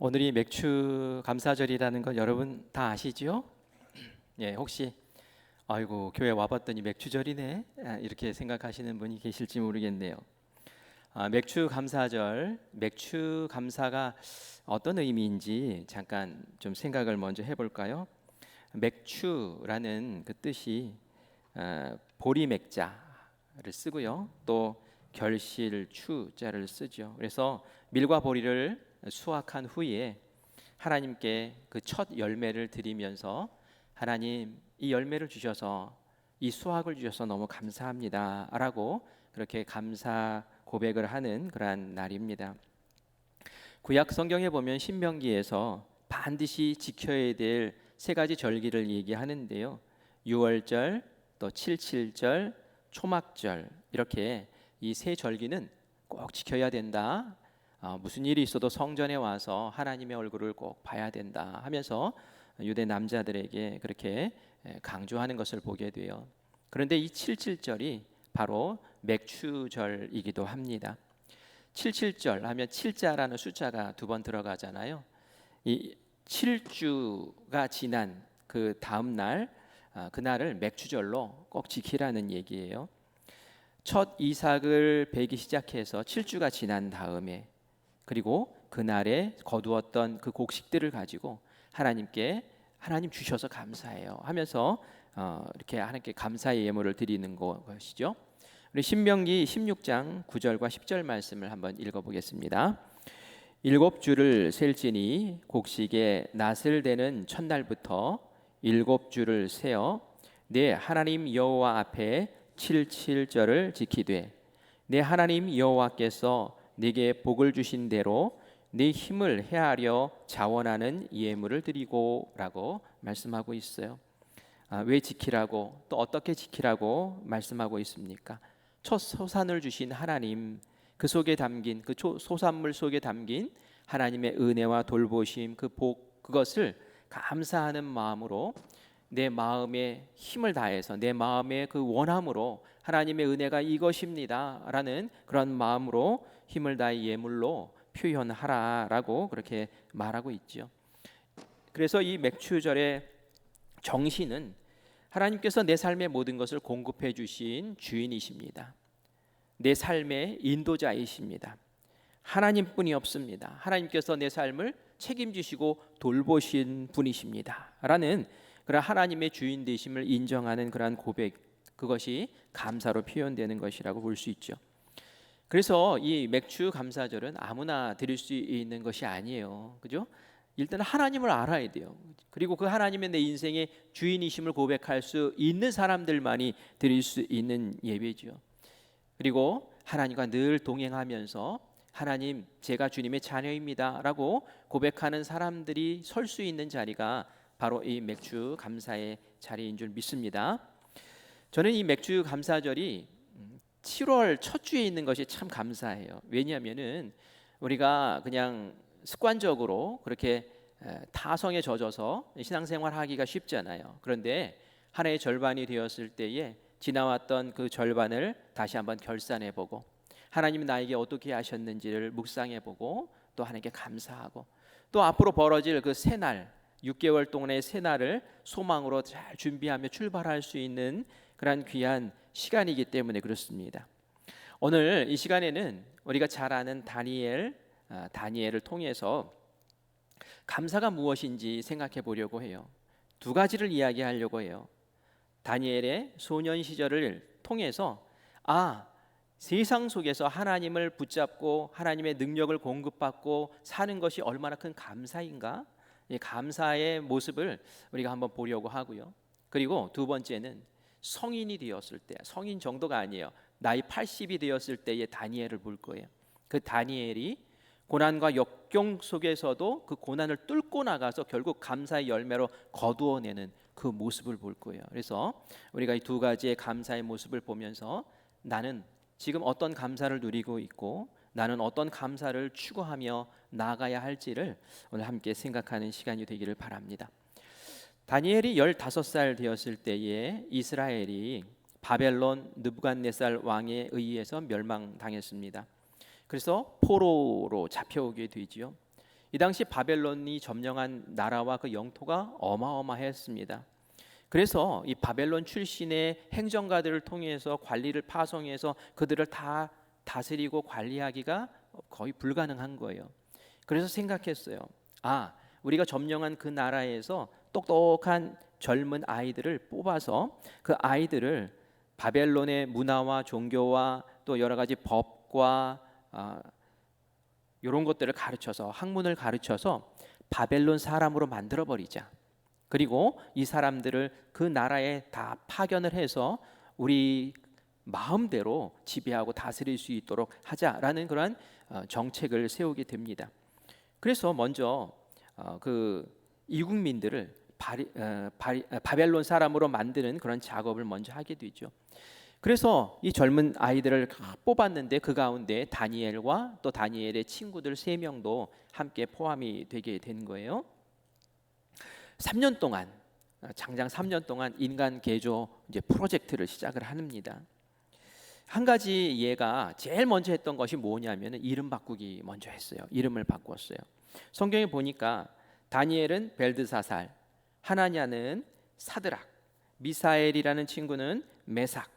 오늘이 맥주 감사절이라는 건 여러분 다 아시죠? 예, 혹시 아이고 교회 와봤더니 맥주절이네 이렇게 생각하시는 분이 계실지 모르겠네요. 맥주 감사절, 맥주 감사가 어떤 의미인지 잠깐 좀 생각을 먼저 해볼까요? 맥주라는 그 뜻이 보리맥자를 쓰고요, 또 결실추자를 쓰죠. 그래서 밀과 보리를 수확한 후에 하나님께 그 첫 열매를 드리면서 하나님 이 열매를 주셔서 이 수확을 주셔서 너무 감사합니다라고 그렇게 감사 고백을 하는 그러한 날입니다. 구약 성경에 보면 신명기에서 반드시 지켜야 될 세 가지 절기를 얘기하는데요. 유월절, 또 칠칠절, 초막절 이렇게 이 세 절기는 꼭 지켜야 된다. 무슨 일이 있어도 성전에 와서 하나님의 얼굴을 꼭 봐야 된다 하면서 유대 남자들에게 그렇게 강조하는 것을 보게 돼요. 그런데 이 칠칠절이 바로 맥추절이기도 합니다. 칠칠절 하면 칠자라는 숫자가 두 번 들어가잖아요. 이 7주가 지난 그 다음 날, 그날을 맥추절로 꼭 지키라는 얘기예요. 첫 이삭을 베기 시작해서 7주가 지난 다음에, 그리고 그날에 거두었던 그 곡식들을 가지고 하나님께 하나님 주셔서 감사해요 하면서 이렇게 하나님께 감사의 예물을 드리는 것이죠. 우리 신명기 16장 9절과 10절 말씀을 한번 읽어보겠습니다. 일곱 주를 셀지니 곡식의 낫을 대는 첫날부터 일곱 주를 세어 내 하나님 여호와 앞에 칠칠절을 지키되 내 하나님 여호와께서 네게 복을 주신 대로 네 힘을 헤아려 자원하는 예물을 드리고 라고 말씀하고 있어요. 왜 지키라고, 또 어떻게 지키라고 말씀하고 있습니까? 첫 소산을 주신 하나님, 그 속에 담긴 그 소산물 속에 담긴 하나님의 은혜와 돌보심, 그 복, 그것을 감사하는 마음으로 내 마음에 힘을 다해서 내 마음의 그 원함으로 하나님의 은혜가 이것입니다 라는 그런 마음으로 힘을 다해 예물로 표현하라라고 그렇게 말하고 있죠. 그래서 이 맥추절의 정신은 하나님께서 내 삶의 모든 것을 공급해 주신 주인이십니다. 내 삶의 인도자이십니다. 하나님뿐이 없습니다. 하나님께서 내 삶을 책임지시고 돌보신 분이십니다 라는 그런 하나님의 주인 되심을 인정하는 그러한 고백, 그것이 감사로 표현되는 것이라고 볼 수 있죠. 그래서 이 맥주 감사절은 아무나 드릴 수 있는 것이 아니에요. 그죠? 일단 하나님을 알아야 돼요. 그리고 그 하나님의 내 인생의 주인이심을 고백할 수 있는 사람들만이 드릴 수 있는 예배죠. 그리고 하나님과 늘 동행하면서 하나님 제가 주님의 자녀입니다 라고 고백하는 사람들이 설 수 있는 자리가 바로 이 맥주 감사의 자리인 줄 믿습니다. 저는 이 맥주 감사절이 7월 첫 주에 있는 것이 참 감사해요. 왜냐하면은 우리가 그냥 습관적으로 그렇게 타성에 젖어서 신앙생활 하기가 쉽잖아요. 그런데 한 해의 절반이 되었을 때에 지나왔던 그 절반을 다시 한번 결산해보고 하나님이 나에게 어떻게 하셨는지를 묵상해보고 또 하나님께 감사하고 또 앞으로 벌어질 그 새날 6개월 동안의 새날을 소망으로 잘 준비하며 출발할 수 있는 그런 귀한 시간이기 때문에 그렇습니다. 오늘 이 시간에는 우리가 잘 아는 다니엘을 통해서 감사가 무엇인지 생각해 보려고 해요. 두 가지를 이야기하려고 해요. 다니엘의 소년 시절을 통해서 세상 속에서 하나님을 붙잡고 하나님의 능력을 공급받고 사는 것이 얼마나 큰 감사인가? 이 감사의 모습을 우리가 한번 보려고 하고요. 그리고 두 번째는 성인이 되었을 때, 성인 정도가 아니에요. 나이 80이 되었을 때의 다니엘을 볼 거예요. 그 다니엘이 고난과 역경 속에서도 그 고난을 뚫고 나가서 결국 감사의 열매로 거두어내는 그 모습을 볼 거예요. 그래서 우리가 이 두 가지의 감사의 모습을 보면서 나는 지금 어떤 감사를 누리고 있고 나는 어떤 감사를 추구하며 나아가야 할지를 오늘 함께 생각하는 시간이 되기를 바랍니다. 다니엘이 15살 되었을 때에 이스라엘이 바벨론 느부갓네살 왕에 의해서 멸망당했습니다. 그래서 포로로 잡혀오게 되지요. 이 당시 바벨론이 점령한 나라와 그 영토가 어마어마했습니다. 그래서 이 바벨론 출신의 행정가들을 통해서 관리를 파송해서 그들을 다 다스리고 관리하기가 거의 불가능한 거예요. 그래서 생각했어요. 우리가 점령한 그 나라에서 똑똑한 젊은 아이들을 뽑아서 그 아이들을 바벨론의 문화와 종교와 또 여러 가지 법과 이런 것들을 가르쳐서, 학문을 가르쳐서 바벨론 사람으로 만들어 버리자. 그리고 이 사람들을 그 나라에 다 파견을 해서 우리 마음대로 지배하고 다스릴 수 있도록 하자라는 그런 정책을 세우게 됩니다. 그래서 먼저 그 이국민들을 바벨론 사람으로 만드는 그런 작업을 먼저 하게 되죠. 그래서 이 젊은 아이들을 뽑았는데 그 가운데 다니엘과 또 다니엘의 친구들 3명도 함께 포함이 되게 된 거예요. 3년 동안, 장장 3년 동안 인간 개조 이제 프로젝트를 시작을 합니다. 한 가지 얘가 제일 먼저 했던 것이 뭐냐면 이름 바꾸기 먼저 했어요. 이름을 바꿨어요. 성경에 보니까 다니엘은 벨드사살, 하나냐는 사드락, 미사엘이라는 친구는 메삭,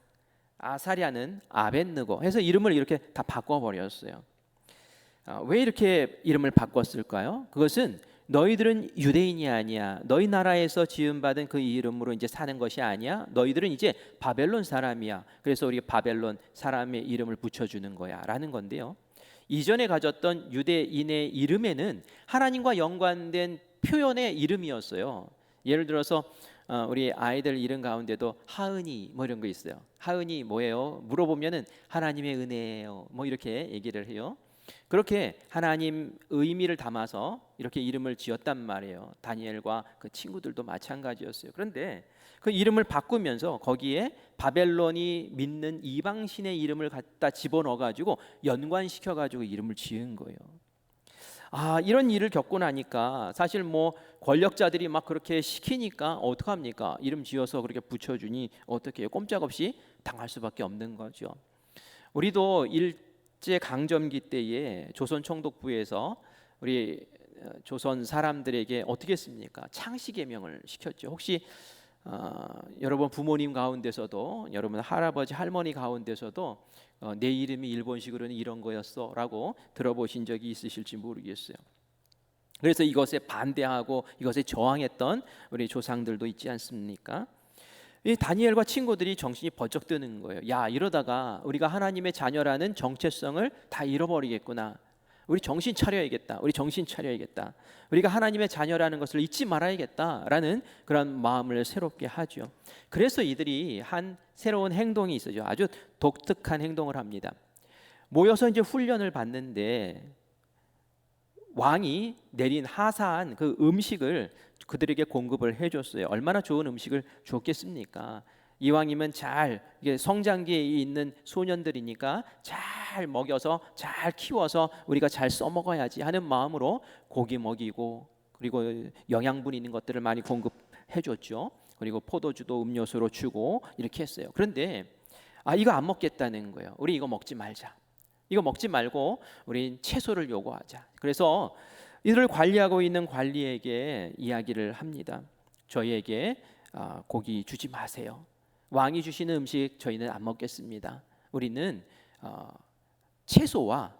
아사랴는 아벳느고 해서 이름을 이렇게 다 바꿔버렸어요. 왜 이렇게 이름을 바꿨을까요? 그것은 너희들은 유대인이 아니야. 너희 나라에서 지음받은 그 이름으로 이제 사는 것이 아니야. 너희들은 이제 바벨론 사람이야. 그래서 우리가 바벨론 사람의 이름을 붙여주는 거야 라는 건데요. 이전에 가졌던 유대인의 이름에는 하나님과 연관된 표현의 이름이었어요. 예를 들어서 우리 아이들 이름 가운데도 하은이 뭐 이런 거 있어요. 하은이 뭐예요? 물어보면은 하나님의 은혜예요. 뭐 이렇게 얘기를 해요. 그렇게 하나님 의미를 담아서 이렇게 이름을 지었단 말이에요. 다니엘과 그 친구들도 마찬가지였어요. 그런데 그 이름을 바꾸면서 거기에 바벨론이 믿는 이방신의 이름을 갖다 집어넣어 가지고 연관시켜 가지고 이름을 지은 거예요. 이런 일을 겪고 나니까 사실 뭐 권력자들이 막 그렇게 시키니까 어떡합니까? 이름 지어서 그렇게 붙여주니 어떻게 해요? 꼼짝없이 당할 수밖에 없는 거죠. 우리도 일제 강점기 때에 조선 총독부에서 우리 조선 사람들에게 어떻게 했습니까? 창씨 개명을 시켰죠. 혹시 여러분 부모님 가운데서도, 여러분 할아버지 할머니 가운데서도 내 이름이 일본식으로는 이런 거였어라고 들어보신 적이 있으실지 모르겠어요. 그래서 이것에 반대하고 이것에 저항했던 우리 조상들도 있지 않습니까? 이 다니엘과 친구들이 정신이 번쩍 드는 거예요. 야, 이러다가 우리가 하나님의 자녀라는 정체성을 다 잃어버리겠구나. 우리 정신 차려야겠다. 우리 정신 차려야겠다. 우리가 하나님의 자녀라는 것을 잊지 말아야겠다라는 그런 마음을 새롭게 하죠. 그래서 이들이 한 새로운 행동이 있어요. 아주 독특한 행동을 합니다. 모여서 이제 훈련을 받는데 왕이 내린 하사한 그 음식을 그들에게 공급을 해줬어요. 얼마나 좋은 음식을 줬겠습니까? 이왕이면 잘 성장기에 있는 소년들이니까 잘 먹여서 잘 키워서 우리가 잘 써먹어야지 하는 마음으로 고기 먹이고 그리고 영양분 있는 것들을 많이 공급해줬죠. 그리고 포도주도 음료수로 주고 이렇게 했어요. 그런데 이거 안 먹겠다는 거예요. 우리 이거 먹지 말자. 이거 먹지 말고 우린 채소를 요구하자. 그래서 이들을 관리하고 있는 관리에게 이야기를 합니다. 저희에게 고기 주지 마세요. 왕이 주시는 음식 저희는 안 먹겠습니다. 우리는 채소와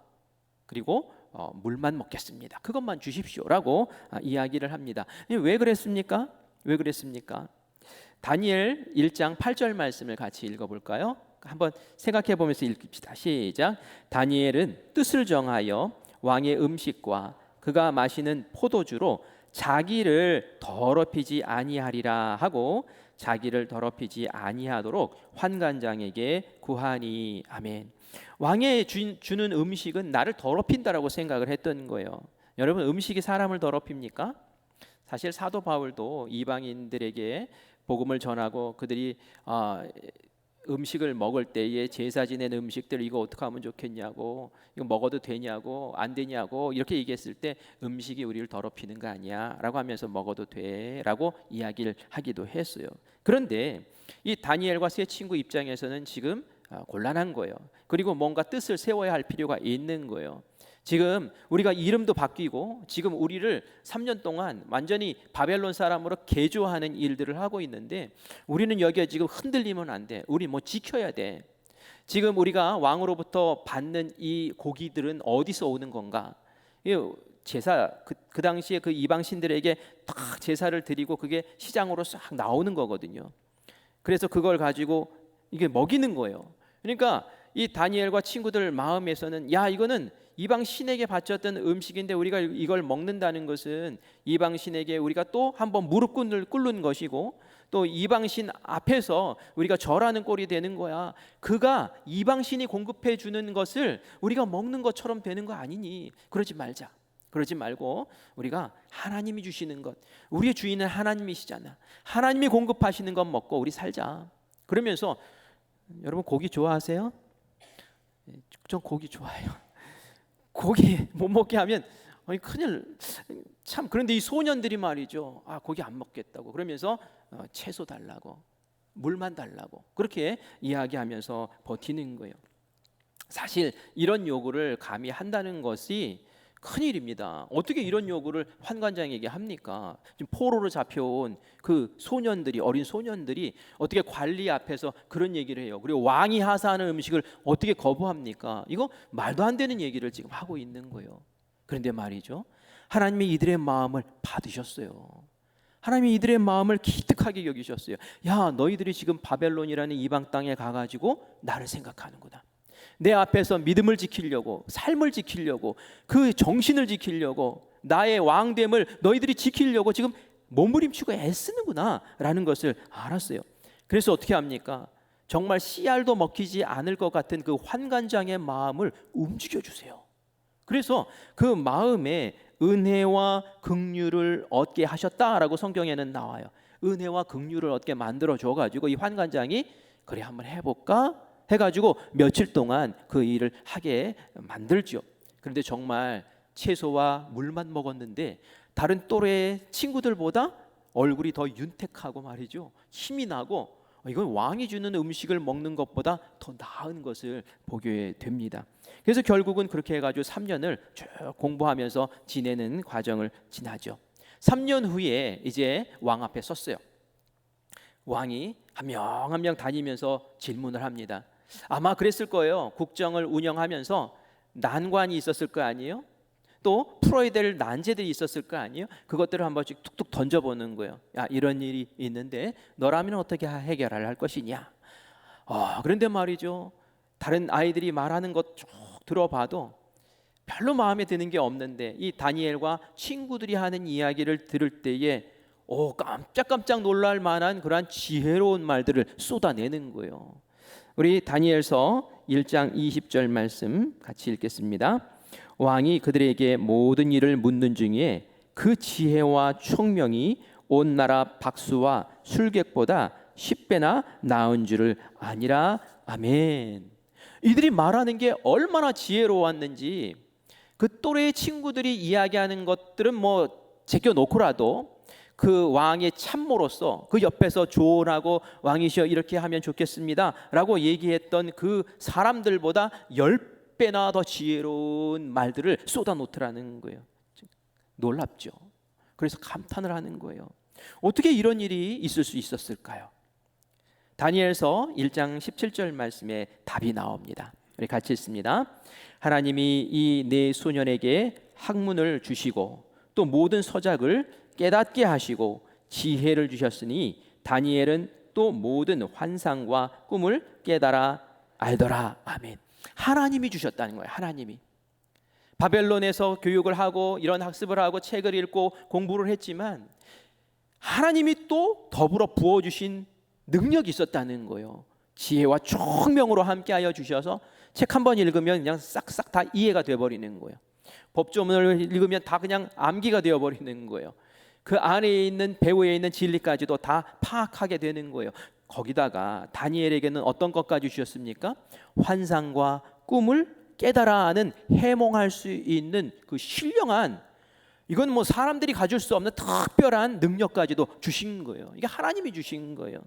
그리고 물만 먹겠습니다. 그것만 주십시오라고 이야기를 합니다. 왜 그랬습니까? 왜 그랬습니까? 다니엘 1장 8절 말씀을 같이 읽어볼까요? 한번 생각해 보면서 읽읍시다. 시작. 다니엘은 뜻을 정하여 왕의 음식과 그가 마시는 포도주로 자기를 더럽히지 아니하리라 하고 자기를 더럽히지 아니하도록 환관장에게 구하니. 아멘. 왕의 주는 음식은 나를 더럽힌다라고 생각을 했던 거예요. 여러분, 음식이 사람을 더럽힙니까? 사실 사도 바울도 이방인들에게 복음을 전하고 그들이 음식을 먹을 때에 제사 지낸 음식들 이거 어떻게 하면 좋겠냐고, 이거 먹어도 되냐고 안 되냐고 이렇게 얘기했을 때 음식이 우리를 더럽히는 거 아니야 라고 하면서 먹어도 돼 라고 이야기를 하기도 했어요. 그런데 이 다니엘과 세 친구 입장에서는 지금 곤란한 거예요. 그리고 뭔가 뜻을 세워야 할 필요가 있는 거예요. 지금 우리가 이름도 바뀌고 지금 우리를 3년 동안 완전히 바벨론 사람으로 개조하는 일들을 하고 있는데 우리는 여기에 지금 흔들리면 안 돼. 우리 뭐 지켜야 돼. 지금 우리가 왕으로부터 받는 이 고기들은 어디서 오는 건가? 제사 그 당시에 그 이방 신들에게 딱 제사를 드리고 그게 시장으로 싹 나오는 거거든요. 그래서 그걸 가지고 이게 먹이는 거예요. 그러니까 이 다니엘과 친구들 마음에서는 야, 이거는 이방 신에게 바쳤던 음식인데 우리가 이걸 먹는다는 것은 이방 신에게 우리가 또 한번 무릎 꿇는 것이고 또 이방 신 앞에서 우리가 절하는 꼴이 되는 거야. 그가 이방 신이 공급해 주는 것을 우리가 먹는 것처럼 되는 거 아니니? 그러지 말자. 그러지 말고 우리가 하나님이 주시는 것, 우리의 주인은 하나님이시잖아. 하나님이 공급하시는 것 먹고 우리 살자. 그러면서 여러분 고기 좋아하세요? 전 고기 좋아해요. 고기 못 먹게 하면 큰일. 참, 그런데 이 소년들이 말이죠, 고기 안 먹겠다고 그러면서 채소 달라고, 물만 달라고 그렇게 이야기하면서 버티는 거예요. 사실 이런 요구를 감히 한다는 것이 큰일입니다. 어떻게 이런 요구를 환관장에게 합니까? 지금 포로로 잡혀온 그 소년들이, 어린 소년들이 어떻게 관리 앞에서 그런 얘기를 해요. 그리고 왕이 하사하는 음식을 어떻게 거부합니까? 이거 말도 안 되는 얘기를 지금 하고 있는 거예요. 그런데 말이죠, 하나님이 이들의 마음을 받으셨어요. 하나님이 이들의 마음을 기특하게 여기셨어요. 야, 너희들이 지금 바벨론이라는 이방 땅에 가가지고 나를 생각하는구나. 내 앞에서 믿음을 지키려고, 삶을 지키려고, 그 정신을 지키려고, 나의 왕됨을 너희들이 지키려고 지금 몸부림치고 애쓰는구나 라는 것을 알았어요. 그래서 어떻게 합니까? 정말 씨알도 먹히지 않을 것 같은 그 환관장의 마음을 움직여주세요. 그래서 그 마음에 은혜와 긍휼을 얻게 하셨다라고 성경에는 나와요. 은혜와 긍휼을 얻게 만들어 줘가지고 이 환관장이 그래 한번 해볼까? 해가지고 며칠 동안 그 일을 하게 만들죠. 그런데 정말 채소와 물만 먹었는데 다른 또래 친구들보다 얼굴이 더 윤택하고 말이죠, 힘이 나고 이건 왕이 주는 음식을 먹는 것보다 더 나은 것을 보게 됩니다. 그래서 결국은 그렇게 해가지고 3년을 쭉 공부하면서 지내는 과정을 지나죠. 3년 후에 이제 왕 앞에 섰어요. 왕이 한 명 한 명 다니면서 질문을 합니다. 아마 그랬을 거예요. 국정을 운영하면서 난관이 있었을 거 아니에요? 또 풀어야 될 난제들이 있었을 거 아니에요? 그것들을 한 번씩 툭툭 던져보는 거예요. 야, 이런 일이 있는데 너라면 어떻게 해결할 것이냐? 그런데 말이죠, 다른 아이들이 말하는 것 쭉 들어봐도 별로 마음에 드는 게 없는데 이 다니엘과 친구들이 하는 이야기를 들을 때에 깜짝깜짝 놀랄 만한 그러한 지혜로운 말들을 쏟아내는 거예요. 우리 다니엘서 1장 20절 말씀 같이 읽겠습니다. 왕이 그들에게 모든 일을 묻는 중에 그 지혜와 총명이 온 나라 박수와 술객보다 10배나 나은 줄을 아니라. 아멘. 이들이 말하는 게 얼마나 지혜로웠는지 그 또래의 친구들이 이야기하는 것들은 뭐 제껴놓고라도 그 왕의 참모로서 그 옆에서 조언하고 왕이시여 이렇게 하면 좋겠습니다 라고 얘기했던 그 사람들보다 10배나 더 지혜로운 말들을 쏟아놓더라는 거예요. 놀랍죠. 그래서 감탄을 하는 거예요. 어떻게 이런 일이 있을 수 있었을까요? 다니엘서 1장 17절 말씀에 답이 나옵니다. 우리 같이 읽습니다. 하나님이 이 네 소년에게 학문을 주시고 또 모든 서작을 깨닫게 하시고 지혜를 주셨으니 다니엘은 또 모든 환상과 꿈을 깨달아 알더라. 아멘. 하나님이 주셨다는 거예요. 하나님이. 바벨론에서 교육을 하고 이런 학습을 하고 책을 읽고 공부를 했지만 하나님이 또 더불어 부어주신 능력이 있었다는 거예요. 지혜와 총명으로 함께하여 주셔서 책 한 번 읽으면 그냥 싹싹 다 이해가 되어버리는 거예요. 법조문을 읽으면 다 그냥 암기가 되어버리는 거예요. 그 안에 있는 배후에 있는 진리까지도 다 파악하게 되는 거예요. 거기다가 다니엘에게는 어떤 것까지 주셨습니까? 환상과 꿈을 깨달아 아는 해몽할 수 있는 그 신령한, 이건 뭐 사람들이 가질 수 없는 특별한 능력까지도 주신 거예요. 이게 하나님이 주신 거예요.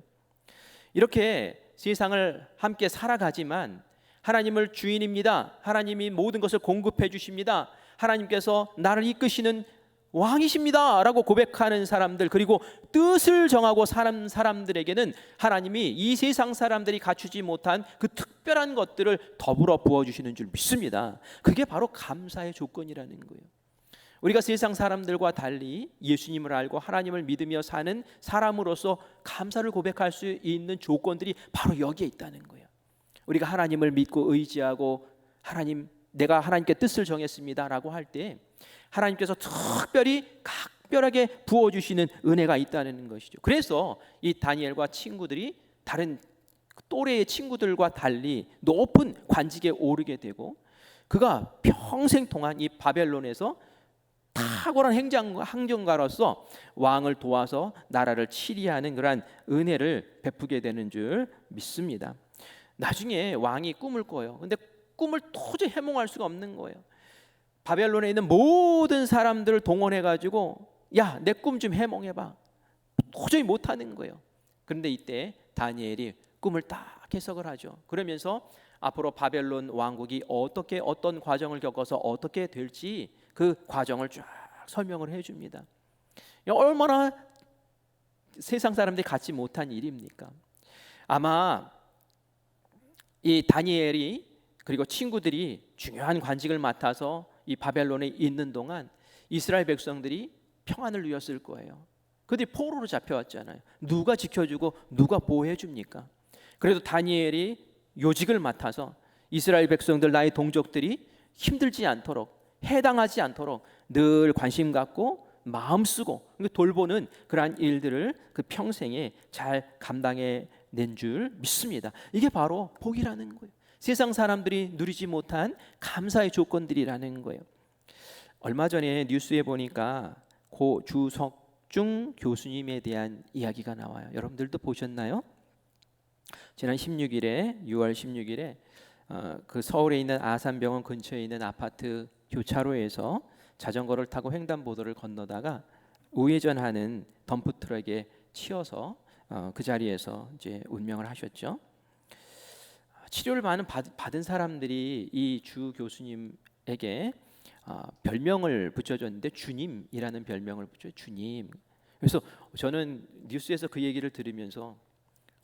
이렇게 세상을 함께 살아가지만 하나님을 주인입니다. 하나님이 모든 것을 공급해 주십니다. 하나님께서 나를 이끄시는 왕이십니다 라고 고백하는 사람들, 그리고 뜻을 정하고 사는 사람들에게는 하나님이 이 세상 사람들이 갖추지 못한 그 특별한 것들을 더불어 부어주시는 줄 믿습니다. 그게 바로 감사의 조건이라는 거예요. 우리가 세상 사람들과 달리 예수님을 알고 하나님을 믿으며 사는 사람으로서 감사를 고백할 수 있는 조건들이 바로 여기에 있다는 거예요. 우리가 하나님을 믿고 의지하고 하나님, 내가 하나님께 뜻을 정했습니다 라고 할 때 하나님께서 특별히 각별하게 부어주시는 은혜가 있다는 것이죠. 그래서 이 다니엘과 친구들이 다른 또래의 친구들과 달리 높은 관직에 오르게 되고, 그가 평생 동안 이 바벨론에서 탁월한 행정가로서 왕을 도와서 나라를 치리하는 그러한 은혜를 베푸게 되는 줄 믿습니다. 나중에 왕이 꿈을 꿔요. 근데 꿈을 도저히 해몽할 수가 없는 거예요. 바벨론에 있는 모든 사람들을 동원해가지고 야, 내 꿈 좀 해몽해봐. 도저히 못하는 거예요. 그런데 이때 다니엘이 꿈을 딱 해석을 하죠. 그러면서 앞으로 바벨론 왕국이 어떻게 어떤 과정을 겪어서 어떻게 될지 그 과정을 쫙 설명을 해줍니다. 얼마나 세상 사람들이 갖지 못한 일입니까? 아마 이 다니엘이 그리고 친구들이 중요한 관직을 맡아서 이 바벨론에 있는 동안 이스라엘 백성들이 평안을 누렸을 거예요. 그들이 포로로 잡혀왔잖아요. 누가 지켜주고 누가 보호해 줍니까? 그래도 다니엘이 요직을 맡아서 이스라엘 백성들, 나의 동족들이 힘들지 않도록, 해당하지 않도록 늘 관심 갖고 마음 쓰고 돌보는 그러한 일들을 그 평생에 잘 감당해 낸 줄 믿습니다. 이게 바로 복이라는 거예요. 세상 사람들이 누리지 못한 감사의 조건들이라는 거예요. 얼마 전에 뉴스에 보니까 고 주석중 교수님에 대한 이야기가 나와요. 여러분들도 보셨나요? 지난 16일에 6월 16일에 그 서울에 있는 아산병원 근처에 있는 아파트 교차로에서 자전거를 타고 횡단보도를 건너다가 우회전하는 덤프트럭에 치여서 그 자리에서 이제 운명을 하셨죠. 치료를 받은 사람들이 이 주 교수님에게 별명을 붙여줬는데 주님이라는 별명을 붙여요. 주님. 그래서 저는 뉴스에서 그 얘기를 들으면서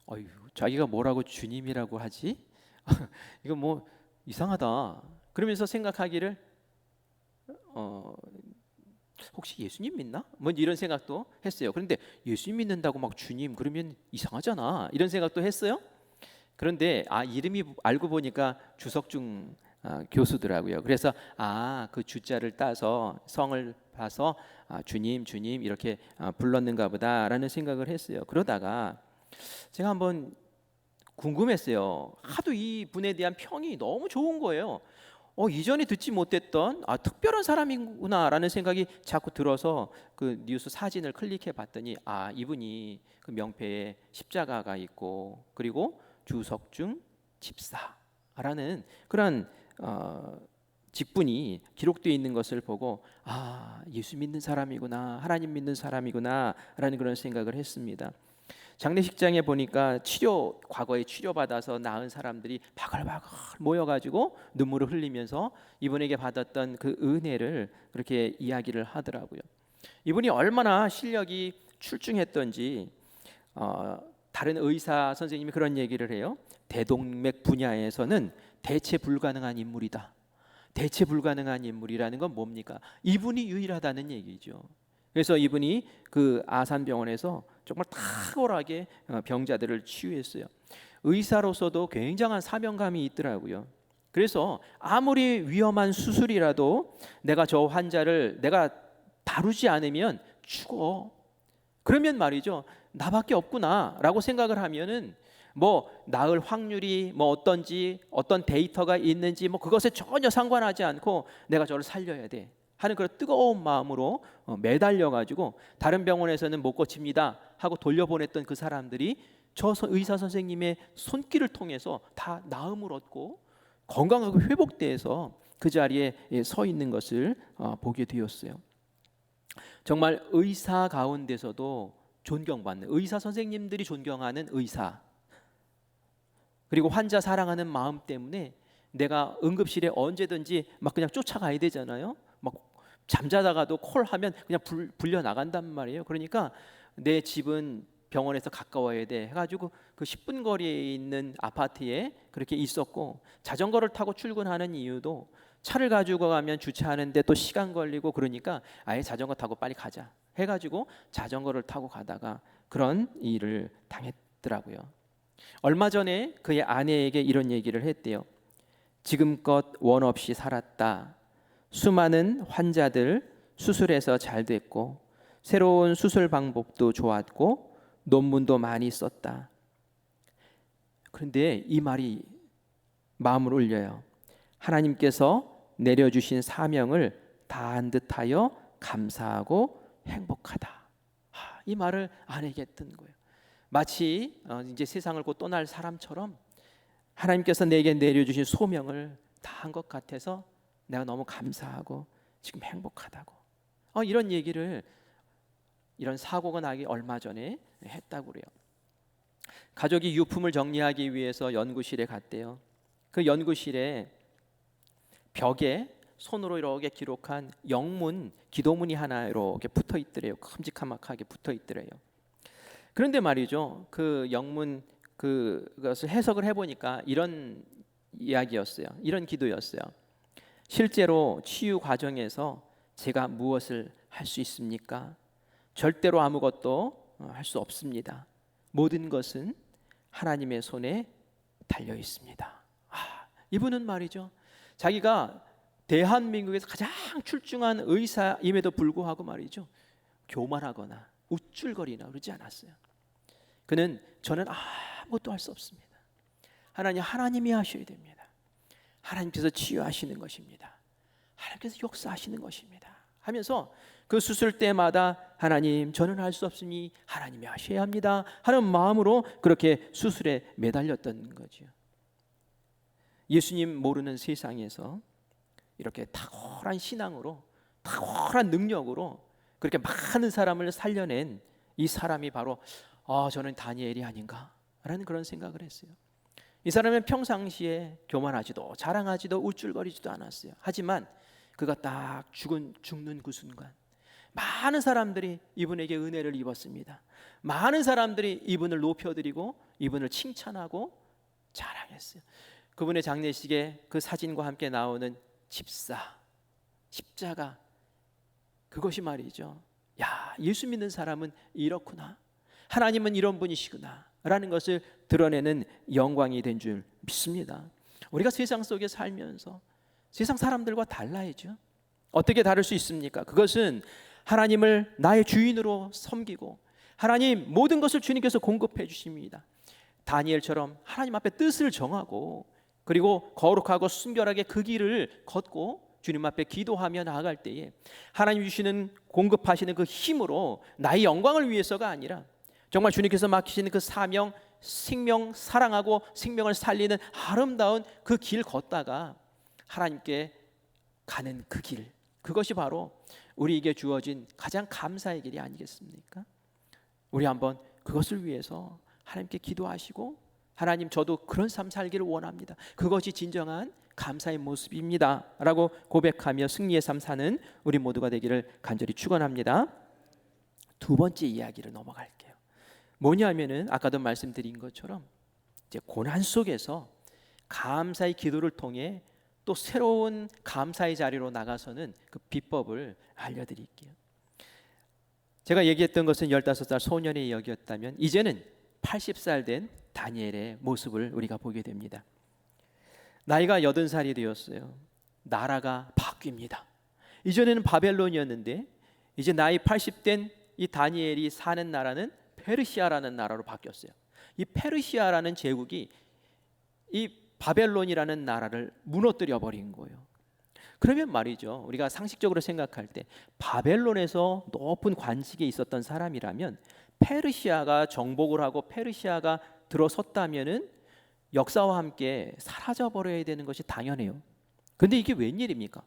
어휴, 자기가 뭐라고 주님이라고 하지? 이거 뭐 이상하다. 그러면서 생각하기를 혹시 예수님 믿나? 뭐 이런 생각도 했어요. 그런데 예수님 믿는다고 막 주님 그러면 이상하잖아. 이런 생각도 했어요. 그런데 이름이 알고 보니까 주석중 교수더라고요. 그래서 그 주자를 따서 성을 봐서 주님 이렇게 불렀는가 보다라는 생각을 했어요. 그러다가 제가 한번 궁금했어요. 하도 이 분에 대한 평이 너무 좋은 거예요. 이전에 듣지 못했던 특별한 사람이구나라는 생각이 자꾸 들어서 그 뉴스 사진을 클릭해 봤더니 이분이 그 명패에 십자가가 있고 그리고 주석중 집사라는 그런 직분이 기록되어 있는 것을 보고 예수 믿는 사람이구나, 하나님 믿는 사람이구나라는 그런 생각을 했습니다. 장례식장에 보니까 과거에 치료받아서 나은 사람들이 바글바글 모여가지고 눈물을 흘리면서 이분에게 받았던 그 은혜를 그렇게 이야기를 하더라고요. 이분이 얼마나 실력이 출중했던지 다른 의사 선생님이 그런 얘기를 해요. 대동맥 분야에서는 대체 불가능한 인물이다. 대체 불가능한 인물이라는 건 뭡니까? 이분이 유일하다는 얘기죠. 그래서 이분이 그 아산병원에서 정말 탁월하게 병자들을 치유했어요. 의사로서도 굉장한 사명감이 있더라고요. 그래서 아무리 위험한 수술이라도 내가 저 환자를 내가 다루지 않으면 죽어. 그러면 말이죠, 나밖에 없구나라고 생각을 하면은 뭐 나을 확률이 뭐 어떤지, 어떤 데이터가 있는지 뭐 그것에 전혀 상관하지 않고 내가 저를 살려야 돼 하는 그런 뜨거운 마음으로 매달려 가지고 다른 병원에서는 못 고칩니다 하고 돌려보냈던 그 사람들이 저 의사 선생님의 손길을 통해서 다 나음을 얻고 건강하게 회복돼서 그 자리에 서 있는 것을 보게 되었어요. 정말 의사 가운데서도 존경받는 의사 선생님들이 존경하는 의사, 그리고 환자 사랑하는 마음 때문에 내가 응급실에 언제든지 막 그냥 쫓아가야 되잖아요. 막 잠자다가도 콜하면 그냥 불려 나간단 말이에요. 그러니까 내 집은 병원에서 가까워야 돼 해가지고 그 10분 거리에 있는 아파트에 그렇게 있었고, 자전거를 타고 출근하는 이유도 차를 가지고 가면 주차하는데 또 시간 걸리고 그러니까 아예 자전거 타고 빨리 가자 해가지고 자전거를 타고 가다가 그런 일을 당했더라고요. 얼마 전에 그의 아내에게 이런 얘기를 했대요. 지금껏 원 없이 살았다. 수많은 환자들 수술해서 잘 됐고, 새로운 수술 방법도 좋았고, 논문도 많이 썼다. 그런데 이 말이 마음을 울려요. 하나님께서 내려주신 사명을 다한 듯하여 감사하고 행복하다. 이 말을 아내에게 했던 거예요. 마치 이제 세상을 곧 떠날 사람처럼 하나님께서 내게 내려주신 소명을 다한 것 같아서 내가 너무 감사하고 지금 행복하다고. 이런 얘기를, 이런 사고가 나기 얼마 전에 했다고 그래요. 가족이 유품을 정리하기 위해서 연구실에 갔대요. 그 연구실에 벽에 손으로 이렇게 기록한 영문, 기도문이 하나 이렇게 붙어 있더래요. 큼직하게 붙어 있더래요. 그런데 말이죠, 그 영문 그것을 해석을 해보니까 이런 이야기였어요. 이런 기도였어요. 실제로 치유 과정에서 제가 무엇을 할 수 있습니까? 절대로 아무것도 할 수 없습니다. 모든 것은 하나님의 손에 달려 있습니다. 이분은 말이죠, 자기가 대한민국에서 가장 출중한 의사임에도 불구하고 말이죠, 교만하거나 우쭐거리나 그러지 않았어요. 그는 저는 아무것도 할 수 없습니다. 하나님이 하셔야 됩니다. 하나님께서 치유하시는 것입니다. 하나님께서 역사하시는 것입니다 하면서 그 수술 때마다 하나님, 저는 할 수 없으니 하나님이 하셔야 합니다 하는 마음으로 그렇게 수술에 매달렸던 거죠. 예수님 모르는 세상에서 이렇게 탁월한 신앙으로, 탁월한 능력으로 그렇게 많은 사람을 살려낸 이 사람이 바로 저는 다니엘이 아닌가라는 그런 생각을 했어요. 이 사람은 평상시에 교만하지도 자랑하지도 우쭐거리지도 않았어요. 하지만 그가 딱 죽는 그 순간 많은 사람들이 이분에게 은혜를 입었습니다. 많은 사람들이 이분을 높여드리고 이분을 칭찬하고 자랑했어요. 그분의 장례식에 그 사진과 함께 나오는 십자가, 그것이 말이죠, 야, 예수 믿는 사람은 이렇구나, 하나님은 이런 분이시구나 라는 것을 드러내는 영광이 된 줄 믿습니다. 우리가 세상 속에 살면서 세상 사람들과 달라야죠. 어떻게 다를 수 있습니까? 그것은 하나님을 나의 주인으로 섬기고, 하나님 모든 것을 주님께서 공급해 주십니다. 다니엘처럼 하나님 앞에 뜻을 정하고, 그리고 거룩하고 순결하게 그 길을 걷고 주님 앞에 기도하며 나아갈 때에 하나님 주시는, 공급하시는 그 힘으로 나의 영광을 위해서가 아니라 정말 주님께서 맡기시는 그 사명, 생명, 사랑하고 생명을 살리는 아름다운 그 길 걷다가 하나님께 가는 그 길, 그것이 바로 우리에게 주어진 가장 감사의 길이 아니겠습니까? 우리 한번 그것을 위해서 하나님께 기도하시고, 하나님, 저도 그런 삶 살기를 원합니다, 그것이 진정한 감사의 모습입니다 라고 고백하며 승리의 삶 사는 우리 모두가 되기를 간절히 축원합니다. 두 번째 이야기를 넘어갈게요. 뭐냐면은 아까도 말씀드린 것처럼 이제 고난 속에서 감사의 기도를 통해 또 새로운 감사의 자리로 나가서는 그 비법을 알려드릴게요. 제가 얘기했던 것은 15살 소년의 이야기였다면 이제는 80살 된 다니엘의 모습을 우리가 보게 됩니다. 나이가 80살이 되었어요. 나라가 바뀝니다. 이전에는 바벨론이었는데 이제 나이 80된 이 다니엘이 사는 나라는 페르시아라는 나라로 바뀌었어요. 이 페르시아라는 제국이 이 바벨론이라는 나라를 무너뜨려 버린 거예요. 그러면 말이죠, 우리가 상식적으로 생각할 때 바벨론에서 높은 관직에 있었던 사람이라면 페르시아가 정복을 하고 페르시아가 들어섰다면은 역사와 함께 사라져 버려야 되는 것이 당연해요. 근데 이게 웬일입니까?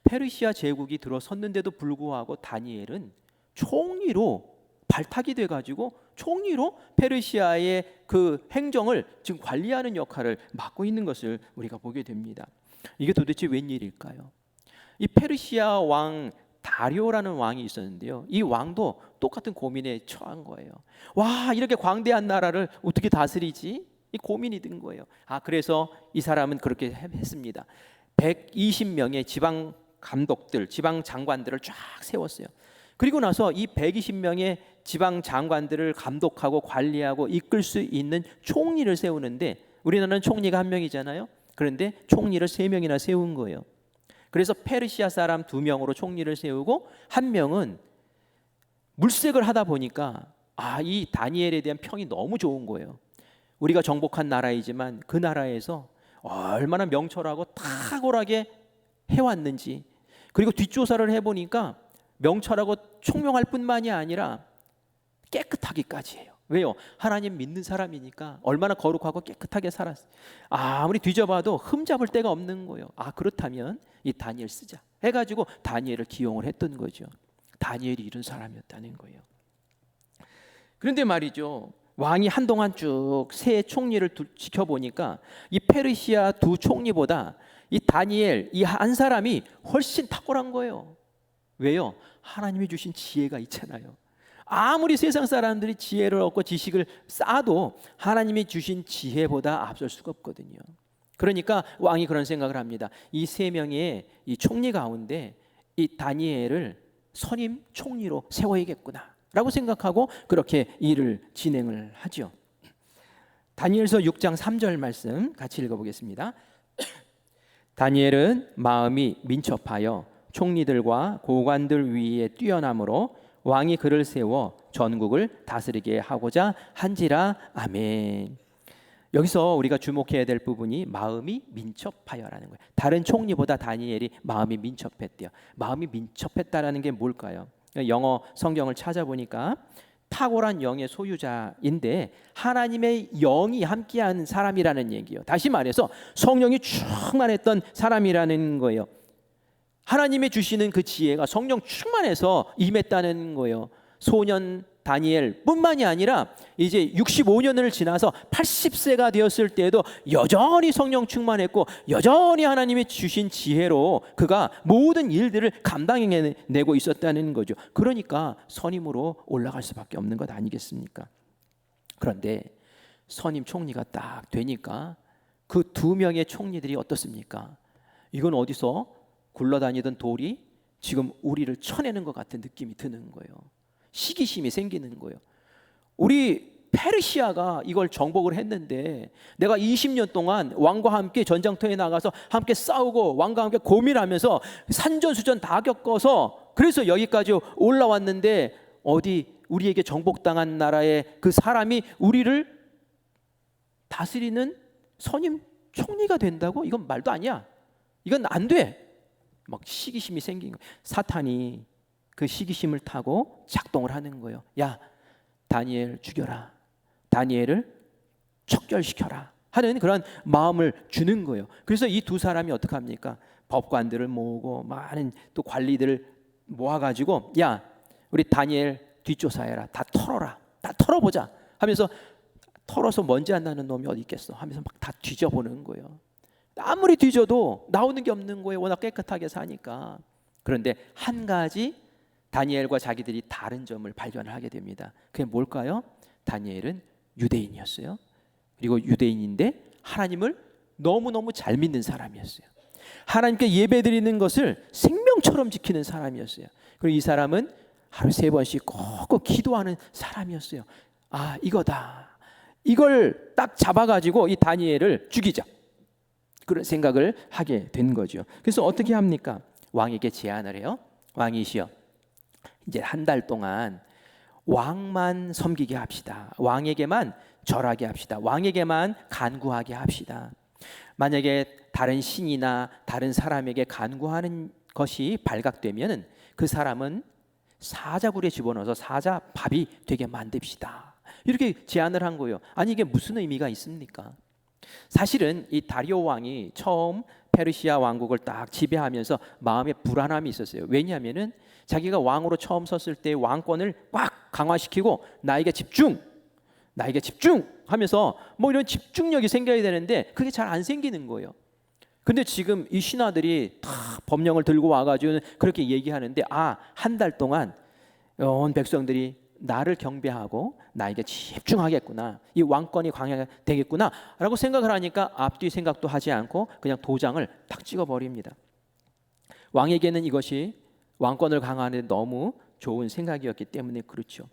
페르시아 제국이 들어섰는데도 불구하고 다니엘은 총리로 발탁이 돼가지고 총리로 페르시아의 그 행정을 지금 관리하는 역할을 맡고 있는 것을 우리가 보게 됩니다. 이게 도대체 웬일일까요? 이 페르시아 왕 다리오라는 왕이 있었는데요, 이 왕도 똑같은 고민에 처한 거예요. 와, 이렇게 광대한 나라를 어떻게 다스리지? 이 고민이 든 거예요. 그래서 이 사람은 그렇게 했습니다. 120명의 지방 감독들, 지방 장관들을 쫙 세웠어요. 그리고 나서 이 120명의 지방 장관들을 감독하고 관리하고 이끌 수 있는 총리를 세우는데, 우리나라는 총리가 한 명이잖아요. 그런데 총리를 3명이나 세운 거예요. 그래서 페르시아 사람 2명으로 총리를 세우고, 한 명은 물색을 하다 보니까 이 다니엘에 대한 평이 너무 좋은 거예요. 우리가 정복한 나라이지만 그 나라에서 얼마나 명철하고 탁월하게 해왔는지, 그리고 뒷조사를 해보니까 명철하고 총명할 뿐만이 아니라 깨끗하기까지 해요. 왜요? 하나님 믿는 사람이니까 얼마나 거룩하고 깨끗하게 살았어요. 아무리 뒤져봐도 흠잡을 데가 없는 거예요. 그렇다면 이 다니엘 쓰자 해가지고 다니엘을 기용을 했던 거죠. 다니엘이 이런 사람이었다는 거예요. 그런데 말이죠, 왕이 한동안 쭉 새 총리를 지켜보니까 이 페르시아 2 총리보다 이 다니엘 이 한 사람이 훨씬 탁월한 거예요. 왜요? 하나님이 주신 지혜가 있잖아요. 아무리 세상 사람들이 지혜를 얻고 지식을 쌓아도 하나님이 주신 지혜보다 앞설 수가 없거든요. 그러니까 왕이 그런 생각을 합니다. 이 3명의 이 총리 가운데 이 다니엘을 선임 총리로 세워야겠구나 라고 생각하고 그렇게 일을 진행을 하죠. 다니엘서 6장 3절 말씀 같이 읽어보겠습니다. 다니엘은 마음이 민첩하여 총리들과 고관들 위에 뛰어남으로 왕이 그를 세워 전국을 다스리게 하고자 한지라. 아멘. 여기서 우리가 주목해야 될 부분이 마음이 민첩하여라는 거예요. 다른 총리보다 다니엘이 마음이 민첩했대요. 마음이 민첩했다라는 게 뭘까요? 영어 성경을 찾아보니까 탁월한 영의 소유자인데 하나님의 영이 함께한 사람이라는 얘기예요. 다시 말해서 성령이 충만했던 사람이라는 거예요. 하나님의 주시는 그 지혜가 성령 충만해서 임했다는 거예요. 소년 다니엘 뿐만이 아니라 이제 65년을 지나서 80세가 되었을 때에도 여전히 성령 충만했고 여전히 하나님이 주신 지혜로 그가 모든 일들을 감당해내고 있었다는 거죠. 그러니까 선임으로 올라갈 수밖에 없는 것 아니겠습니까? 그런데 선임 총리가 딱 되니까 그 2명의 총리들이 어떻습니까? 이건 어디서 굴러다니던 돌이 지금 우리를 쳐내는 것 같은 느낌이 드는 거예요. 시기심이 생기는 거예요. 우리 페르시아가 이걸 정복을 했는데 내가 20년 동안 왕과 함께 전장터에 나가서 함께 싸우고 왕과 함께 고민하면서 산전수전 다 겪어서 그래서 여기까지 올라왔는데 어디 우리에게 정복당한 나라의 그 사람이 우리를 다스리는 선임 총리가 된다고? 이건 말도 아니야. 이건 안 돼. 막 시기심이 생긴 거예요. 사탄이 그 시기심을 타고 작동을 하는 거예요. 야, 다니엘 죽여라. 다니엘을 척결시켜라 하는 그런 마음을 주는 거예요. 그래서 이 2 사람이 어떻게 합니까? 법관들을 모으고 많은 또 관리들을 모아가지고 야, 우리 다니엘 뒷조사해라. 다 털어라. 다 털어보자 하면서 털어서 먼지 안 나는 놈이 어디 있겠어 하면서 막 다 뒤져보는 거예요. 아무리 뒤져도 나오는 게 없는 거예요. 워낙 깨끗하게 사니까. 그런데 한 가지 다니엘과 자기들이 다른 점을 발견을 하게 됩니다. 그게 뭘까요? 다니엘은 유대인이었어요. 그리고 유대인인데 하나님을 너무너무 잘 믿는 사람이었어요. 하나님께 예배드리는 것을 생명처럼 지키는 사람이었어요. 그리고 이 사람은 하루 3번씩 꼭 기도하는 사람이었어요. 이거다. 이걸 딱 잡아가지고 이 다니엘을 죽이자. 그런 생각을 하게 된 거죠. 그래서 어떻게 합니까? 왕에게 제안을 해요. 왕이시여, 이제 1달 동안 왕만 섬기게 합시다. 왕에게만 절하게 합시다. 왕에게만 간구하게 합시다. 만약에 다른 신이나 다른 사람에게 간구하는 것이 발각되면 그 사람은 사자굴에 집어넣어서 사자밥이 되게 만듭시다. 이렇게 제안을 한 거예요. 아니 이게 무슨 의미가 있습니까? 사실은 이 다리오 왕이 처음 페르시아 왕국을 딱 지배하면서 마음에 불안함이 있었어요. 왜냐하면은 자기가 왕으로 처음 섰을 때 왕권을 꽉 강화시키고 나에게 집중 하면서 뭐 이런 집중력이 생겨야 되는데 그게 잘 안 생기는 거예요. 근데 지금 이 신하들이 다 법령을 들고 와가지고 그렇게 얘기하는데 한 달 동안 온 백성들이 나를 경배하고 나에게 집중하겠구나, 이 왕권이 강화되겠구나 라고 생각을 하니까 앞뒤 생각도 하지 않고 그냥 도장을 딱 찍어버립니다. 왕에게는 이것이 왕권을 강화하는 데 너무 좋은 생각이었기 때문에 그렇죠.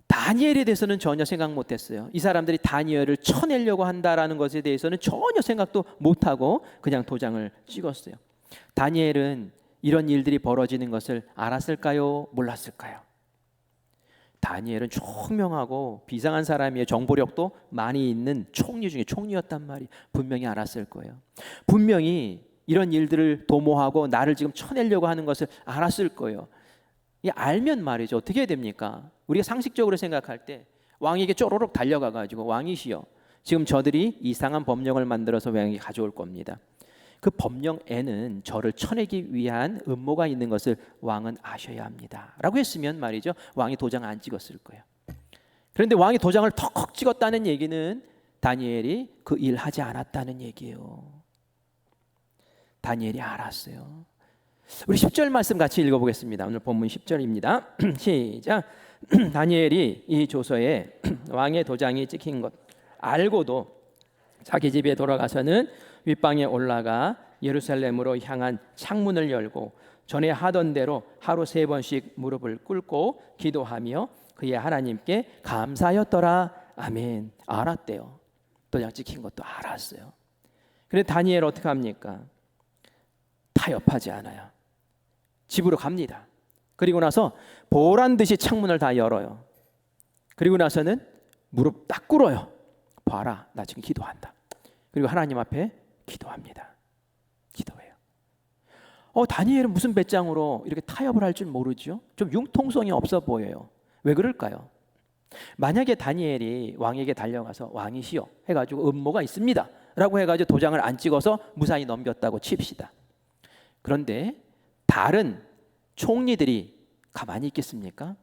다니엘에 대해서는 전혀 생각 못했어요. 이 사람들이 다니엘을 쳐내려고 한다라는 것에 대해서는 전혀 생각도 못하고 그냥 도장을 찍었어요. 다니엘은 이런 일들이 벌어지는 것을 알았을까요? 몰랐을까요? 다니엘은 총명하고 비상한 사람이에요. 정보력도 많이 있는 총리 중에 총리였단 말이에요. 분명히 알았을 거예요. 분명히 이런 일들을 도모하고 나를 지금 쳐내려고 하는 것을 알았을 거예요. 알면 말이죠. 어떻게 해야 됩니까? 우리가 상식적으로 생각할 때 왕에게 쪼로록 달려가가지고 왕이시여, 지금 저들이 이상한 법령을 만들어서 왕에게 가져올 겁니다. 그 법령에는 저를 쳐내기 위한 음모가 있는 것을 왕은 아셔야 합니다 라고 했으면 말이죠, 왕이 도장 안 찍었을 거예요. 그런데 왕이 도장을 턱 찍었다는 얘기는 다니엘이 그 일 하지 않았다는 얘기예요. 다니엘이 알았어요. 우리 10절 말씀 같이 읽어보겠습니다. 오늘 본문 10절입니다. 시작. 다니엘이 이 조서에 왕의 도장이 찍힌 것 알고도 자기 집에 돌아가서는 윗방에 올라가 예루살렘으로 향한 창문을 열고 전에 하던 대로 하루 3번씩 무릎을 꿇고 기도하며 그의 하나님께 감사하였더라. 아멘. 알았대요. 도장 찍힌 것도 알았어요. 그런데 다니엘 어떻게 합니까? 타협하지 않아요. 집으로 갑니다. 그리고 나서 보란 듯이 창문을 다 열어요. 그리고 나서는 무릎 딱 꿇어요. 봐라, 나 지금 기도한다. 그리고 하나님 앞에 기도합니다. 기도해요. 다니엘은 무슨 배짱으로 이렇게 타협을 할 줄 모르죠? 좀 융통성이 없어 보여요. 왜 그럴까요? 만약에 다니엘이 왕에게 달려가서 왕이시여 해가지고 음모가 있습니다 라고 해가지고 도장을 안 찍어서 무사히 넘겼다고 칩시다. 그런데 다른 총리들이 가만히 있겠습니까?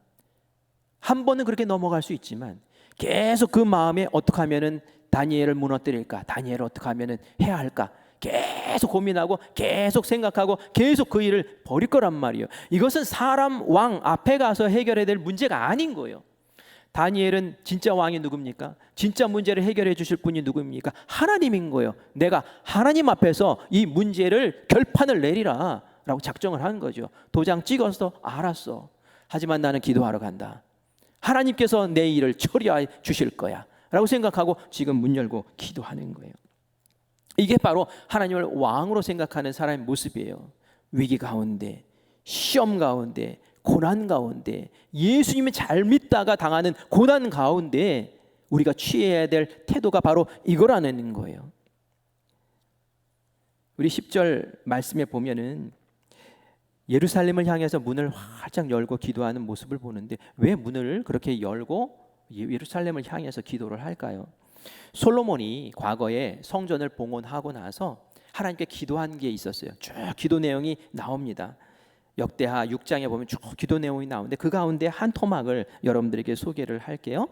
한 번은 그렇게 넘어갈 수 있지만 계속 그 마음에 어떻게 하면은 다니엘을 무너뜨릴까, 다니엘을 어떻게 하면은 해야 할까 계속 고민하고 계속 생각하고 계속 그 일을 벌일 거란 말이에요. 이것은 사람 왕 앞에 가서 해결해야 될 문제가 아닌 거예요. 다니엘은 진짜 왕이 누굽니까? 진짜 문제를 해결해 주실 분이 누굽니까? 하나님인 거예요. 내가 하나님 앞에서 이 문제를 결판을 내리라 라고 작정을 한 거죠. 도장 찍어서 알았어. 하지만 나는 기도하러 간다. 하나님께서 내 일을 처리해 주실 거야 라고 생각하고 지금 문 열고 기도하는 거예요. 이게 바로 하나님을 왕으로 생각하는 사람의 모습이에요. 위기 가운데, 시험 가운데, 고난 가운데, 예수님을 잘 믿다가 당하는 고난 가운데 우리가 취해야 될 태도가 바로 이거라는 거예요. 우리 10절 말씀에 보면은 예루살렘을 향해서 문을 활짝 열고 기도하는 모습을 보는데 왜 문을 그렇게 열고 예루살렘을 향해서 기도를 할까요? 솔로몬이 과거에 성전을 봉헌하고 나서 하나님께 기도한 게 있었어요. 쭉 기도 내용이 나옵니다. 역대하 6장에 보면 쭉 기도 내용이 나오는데 그 가운데 한 토막을 여러분들에게 소개를 할게요.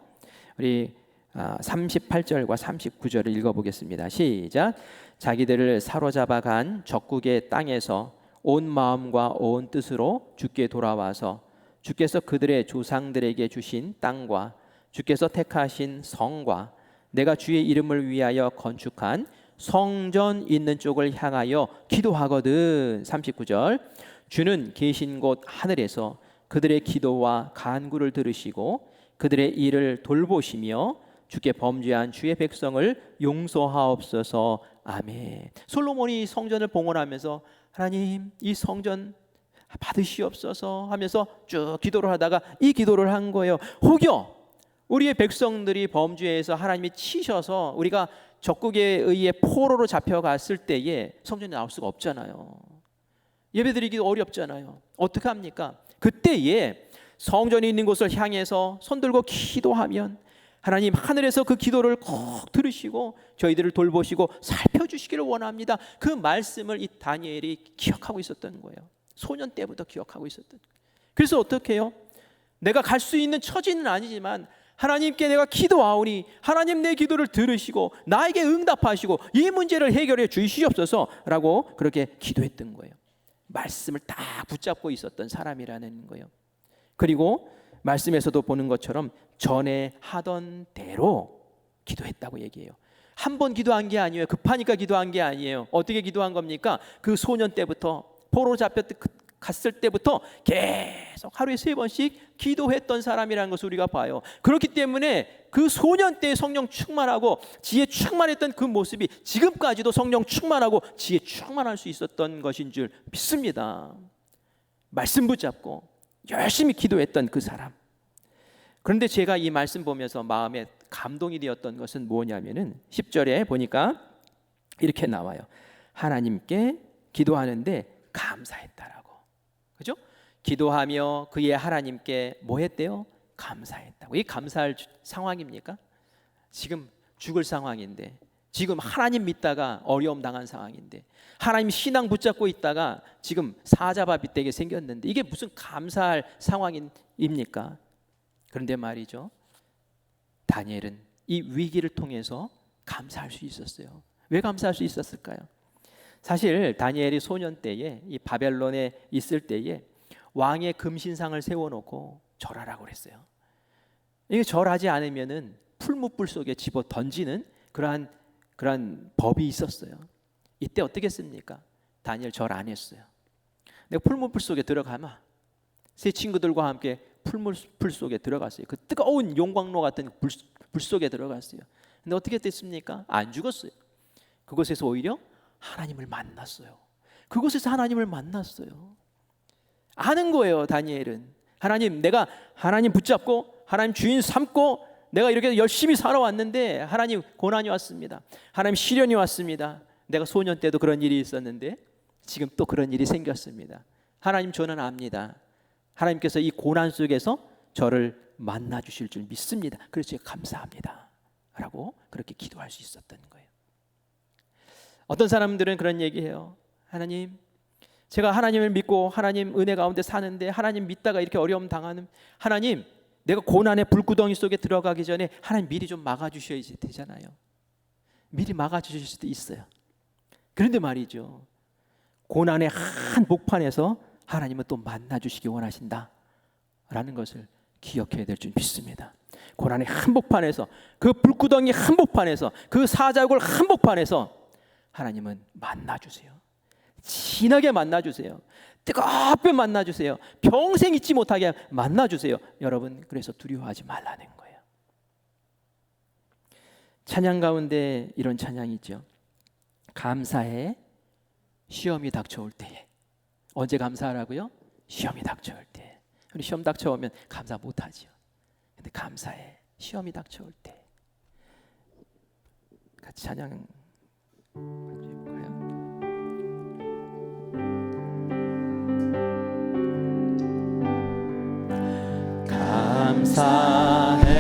우리 38절과 39절을 읽어보겠습니다. 시작. 자기들을 사로잡아간 적국의 땅에서 온 마음과 온 뜻으로 주께 돌아와서 주께서 그들의 조상들에게 주신 땅과 주께서 택하신 성과 내가 주의 이름을 위하여 건축한 성전 있는 쪽을 향하여 기도하거든. 39절. 주는 계신 곳 하늘에서 그들의 기도와 간구를 들으시고 그들의 일을 돌보시며 주께 범죄한 주의 백성을 용서하옵소서. 아멘. 솔로몬이 성전을 봉헌하면서 하나님 이 성전 받으시옵소서 하면서 쭉 기도를 하다가 이 기도를 한 거예요. 혹여 우리의 백성들이 범죄해서 하나님이 치셔서 우리가 적국에 의해 포로로 잡혀갔을 때에 성전에 나올 수가 없잖아요. 예배드리기도 어렵잖아요. 어떻게 합니까? 그때에 성전이 있는 곳을 향해서 손들고 기도하면 하나님 하늘에서 그 기도를 꼭 들으시고 저희들을 돌보시고 살펴주시기를 원합니다. 그 말씀을 이 다니엘이 기억하고 있었던 거예요. 소년 때부터 기억하고 있었던 거예요. 그래서 어떻게 해요? 내가 갈 수 있는 처지는 아니지만 하나님께 내가 기도하오니 하나님 내 기도를 들으시고 나에게 응답하시고 이 문제를 해결해 주시옵소서라고 그렇게 기도했던 거예요. 말씀을 딱 붙잡고 있었던 사람이라는 거예요. 그리고 말씀에서도 보는 것처럼 전에 하던 대로 기도했다고 얘기해요. 한 번 기도한 게 아니에요. 급하니까 기도한 게 아니에요. 어떻게 기도한 겁니까? 그 소년 때부터, 포로 갔을 때부터 계속 하루에 3번씩 기도했던 사람이라는 것을 우리가 봐요. 그렇기 때문에 그 소년 때 성령 충만하고 지혜 충만했던 그 모습이 지금까지도 성령 충만하고 지혜 충만할 수 있었던 것인 줄 믿습니다. 말씀 붙잡고 열심히 기도했던 그 사람. 그런데 제가 이 말씀 보면서 마음에 감동이 되었던 것은 뭐냐면은 10절에 보니까 이렇게 나와요. 하나님께 기도하는데 감사했다라고. 그죠? 기도하며 그의 하나님께 뭐 했대요? 감사했다고. 이게 감사할 상황입니까? 지금 죽을 상황인데, 지금 하나님 믿다가 어려움 당한 상황인데, 하나님 신앙 붙잡고 있다가 지금 사자바 빗대게 생겼는데 이게 무슨 감사할 상황입니까? 그런데 말이죠, 다니엘은 이 위기를 통해서 감사할 수 있었어요. 왜 감사할 수 있었을까요? 사실 다니엘이 소년 때에 이 바벨론에 있을 때에 왕의 금신상을 세워놓고 절하라고 그랬어요. 이게 절하지 않으면은 풀무불 속에 집어 던지는 그러한 법이 있었어요. 이때 어떻게 했습니까? 다니엘 절 안 했어요. 내가 풀무불 속에 들어가면 세 친구들과 함께 풀무불 속에 들어갔어요. 그 뜨거운 용광로 같은 불 속에 들어갔어요. 근데 어떻게 됐습니까? 안 죽었어요. 그곳에서 오히려 하나님을 만났어요. 그곳에서 하나님을 만났어요. 아는 거예요, 다니엘은. 하나님, 내가 하나님 붙잡고 하나님 주인 삼고 내가 이렇게 열심히 살아왔는데 하나님 고난이 왔습니다. 하나님 시련이 왔습니다. 내가 소년 때도 그런 일이 있었는데 지금 또 그런 일이 생겼습니다. 하나님, 저는 압니다. 하나님께서 이 고난 속에서 저를 만나 주실 줄 믿습니다. 그래서 제가 감사합니다 라고 그렇게 기도할 수 있었던 거예요. 어떤 사람들은 그런 얘기해요. 하나님, 제가 하나님을 믿고 하나님 은혜 가운데 사는데 하나님 믿다가 이렇게 어려움 당하는, 하나님, 내가 고난의 불구덩이 속에 들어가기 전에 하나님 미리 좀 막아주셔야 되잖아요. 미리 막아주실 수도 있어요. 그런데 말이죠, 고난의 한복판에서 하나님은 또 만나주시기 원하신다 라는 것을 기억해야 될 줄 믿습니다. 고난의 한복판에서, 그 불구덩이 한복판에서, 그 사자굴 한복판에서 하나님은 만나주세요. 진하게 만나주세요. 뜨겁게 만나주세요. 평생 잊지 못하게 만나주세요. 여러분, 그래서 두려워하지 말라는 거예요. 찬양 가운데 이런 찬양이 있죠. 감사해 시험이 닥쳐올 때에. 언제 감사하라고요? 시험이 닥쳐올 때. 우리 시험 닥쳐오면 감사 못하죠. 근데 감사해 시험이 닥쳐올 때. 같이 찬양 해볼까요? 감사해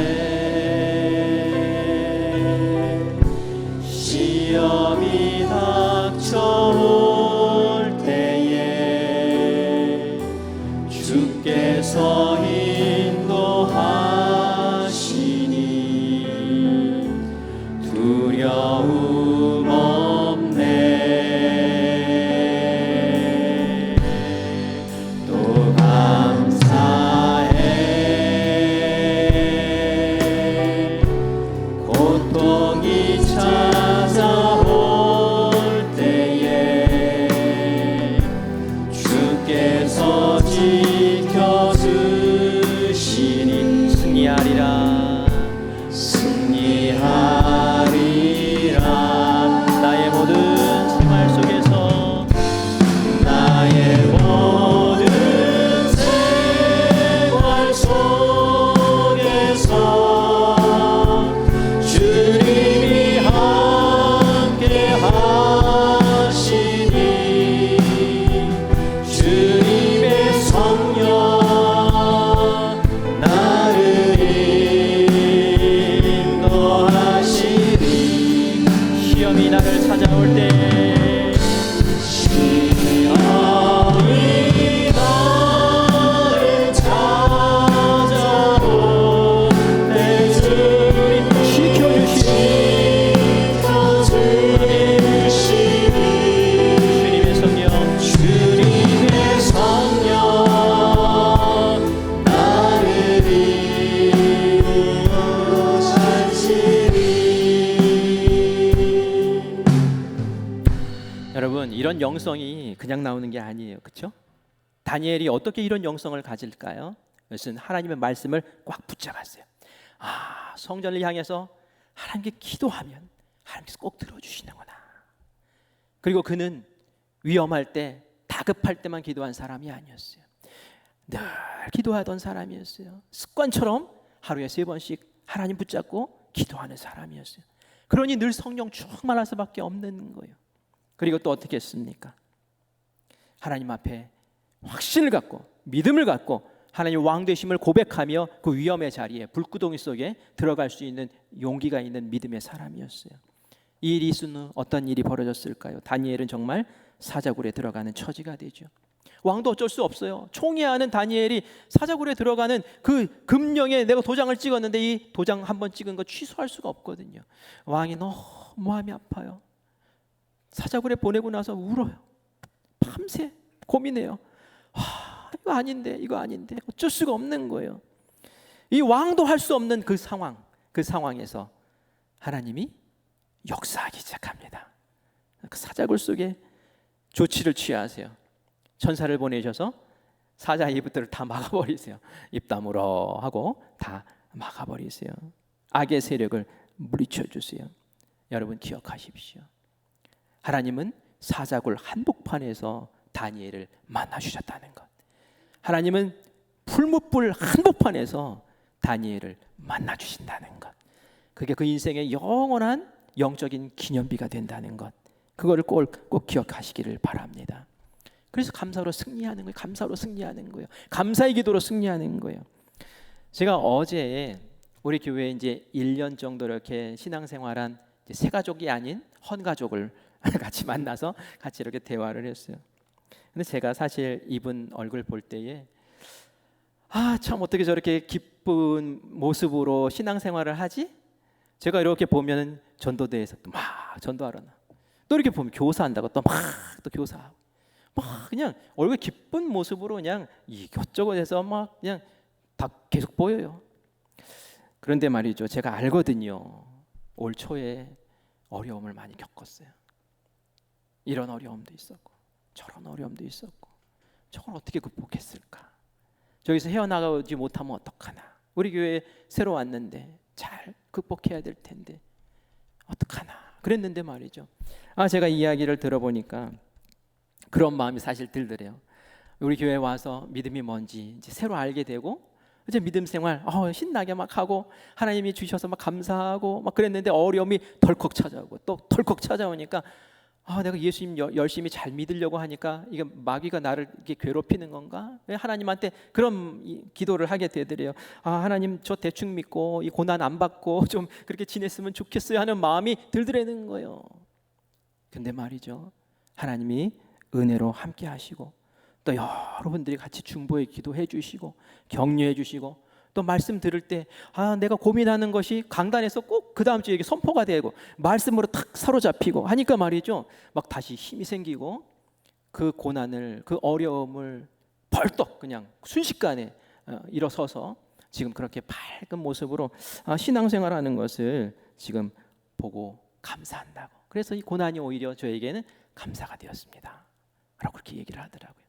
시험이 닥쳐올 때에 주께서 인도하시니 두려움 없네. 또 감사해 이런 영성이 그냥 나오는 게 아니에요. 그렇죠? 다니엘이 어떻게 이런 영성을 가질까요? 그것은 하나님의 말씀을 꽉 붙잡았어요. 성전을 향해서 하나님께 기도하면 하나님께서 꼭 들어주시는구나. 그리고 그는 위험할 때, 다급할 때만 기도한 사람이 아니었어요. 늘 기도하던 사람이었어요. 습관처럼 하루에 3번씩 하나님 붙잡고 기도하는 사람이었어요. 그러니 늘 성령 충만할 수밖에 없는 거예요. 그리고 또 어떻게 했습니까? 하나님 앞에 확신을 갖고 믿음을 갖고 하나님 왕 되심을 고백하며 그 위험의 자리에, 불구덩이 속에 들어갈 수 있는 용기가 있는 믿음의 사람이었어요. 이 일이 있은 후 어떤 일이 벌어졌을까요? 다니엘은 정말 사자굴에 들어가는 처지가 되죠. 왕도 어쩔 수 없어요. 총애하는 다니엘이 사자굴에 들어가는 그 금령에 내가 도장을 찍었는데 이 도장 한번 찍은 거 취소할 수가 없거든요. 왕이 너무 마음이 아파요. 사자굴에 보내고 나서 울어요. 밤새 고민해요. 이거 아닌데 어쩔 수가 없는 거예요. 이 왕도 할 수 없는 그 상황에서 하나님이 역사하기 시작합니다. 그 사자굴 속에 조치를 취하세요. 천사를 보내셔서 사자 입들을 다 막아버리세요. 입 다물어 하고 다 막아버리세요. 악의 세력을 물리쳐 주세요. 여러분 기억하십시오. 하나님은 사자굴 한복판에서 다니엘을 만나 주셨다는 것. 하나님은 풀무불 한복판에서 다니엘을 만나 주신다는 것. 그게 그 인생의 영원한 영적인 기념비가 된다는 것. 그거를 꼭 기억하시기를 바랍니다. 그래서 감사로 승리하는 거예요. 감사로 승리하는 거예요. 감사의 기도로 승리하는 거예요. 제가 어제 우리 교회에 이제 1년 정도 이렇게 신앙생활한 새 가족이 아닌 헌 가족을 같이 만나서 같이 이렇게 대화를 했어요. 근데 제가 사실 이분 얼굴 볼 때에 참 어떻게 저렇게 기쁜 모습으로 신앙생활을 하지? 제가 이렇게 보면 전도대에서 또 막 전도하러 나. 또 이렇게 보면 교사한다고 또 막 또 교사하고 막 그냥 얼굴 기쁜 모습으로 그냥 이것저것 해서 막 그냥 다 계속 보여요. 그런데 말이죠, 제가 알거든요. 올 초에 어려움을 많이 겪었어요. 이런 어려움도 있었고 저런 어려움도 있었고 저걸 어떻게 극복했을까? 저기서 헤어나가지 못하면 어떡하나? 우리 교회에 새로 왔는데 잘 극복해야 될 텐데 어떡하나? 그랬는데 말이죠. 제가 이야기를 들어보니까 그런 마음이 사실 들더래요. 우리 교회에 와서 믿음이 뭔지 이제 새로 알게 되고 이제 믿음 생활 신나게 막 하고 하나님이 주셔서 막 감사하고 막 그랬는데 어려움이 덜컥 찾아오고 또 덜컥 찾아오니까 내가 예수님 열심히 잘 믿으려고 하니까 이게 마귀가 나를 이렇게 괴롭히는 건가? 왜 하나님한테 그런 기도를 하게 되더래요. 하나님 저 대충 믿고 이 고난 안 받고 좀 그렇게 지냈으면 좋겠어요 하는 마음이 들더라는 거예요. 근데 말이죠, 하나님이 은혜로 함께 하시고 또 여러분들이 같이 중보에 기도해 주시고 격려해 주시고 또 말씀 들을 때 내가 고민하는 것이 강단에서 꼭 그 다음 주에 선포가 되고 말씀으로 탁 사로잡히고 하니까 말이죠, 막 다시 힘이 생기고 그 고난을, 그 어려움을 벌떡 그냥 순식간에 일어서서 지금 그렇게 밝은 모습으로 신앙생활하는 것을 지금 보고 감사한다고. 그래서 이 고난이 오히려 저에게는 감사가 되었습니다 라고 그렇게 얘기를 하더라고요.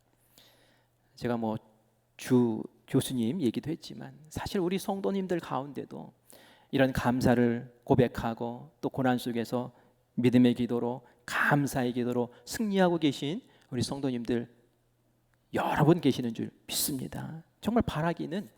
제가 주 교수님 얘기도 했지만 사실 우리 성도님들 가운데도 이런 감사를 고백하고 또 고난 속에서 믿음의 기도로, 감사의 기도로 승리하고 계신 우리 성도님들 여러 분 계시는 줄 믿습니다. 정말 바라기는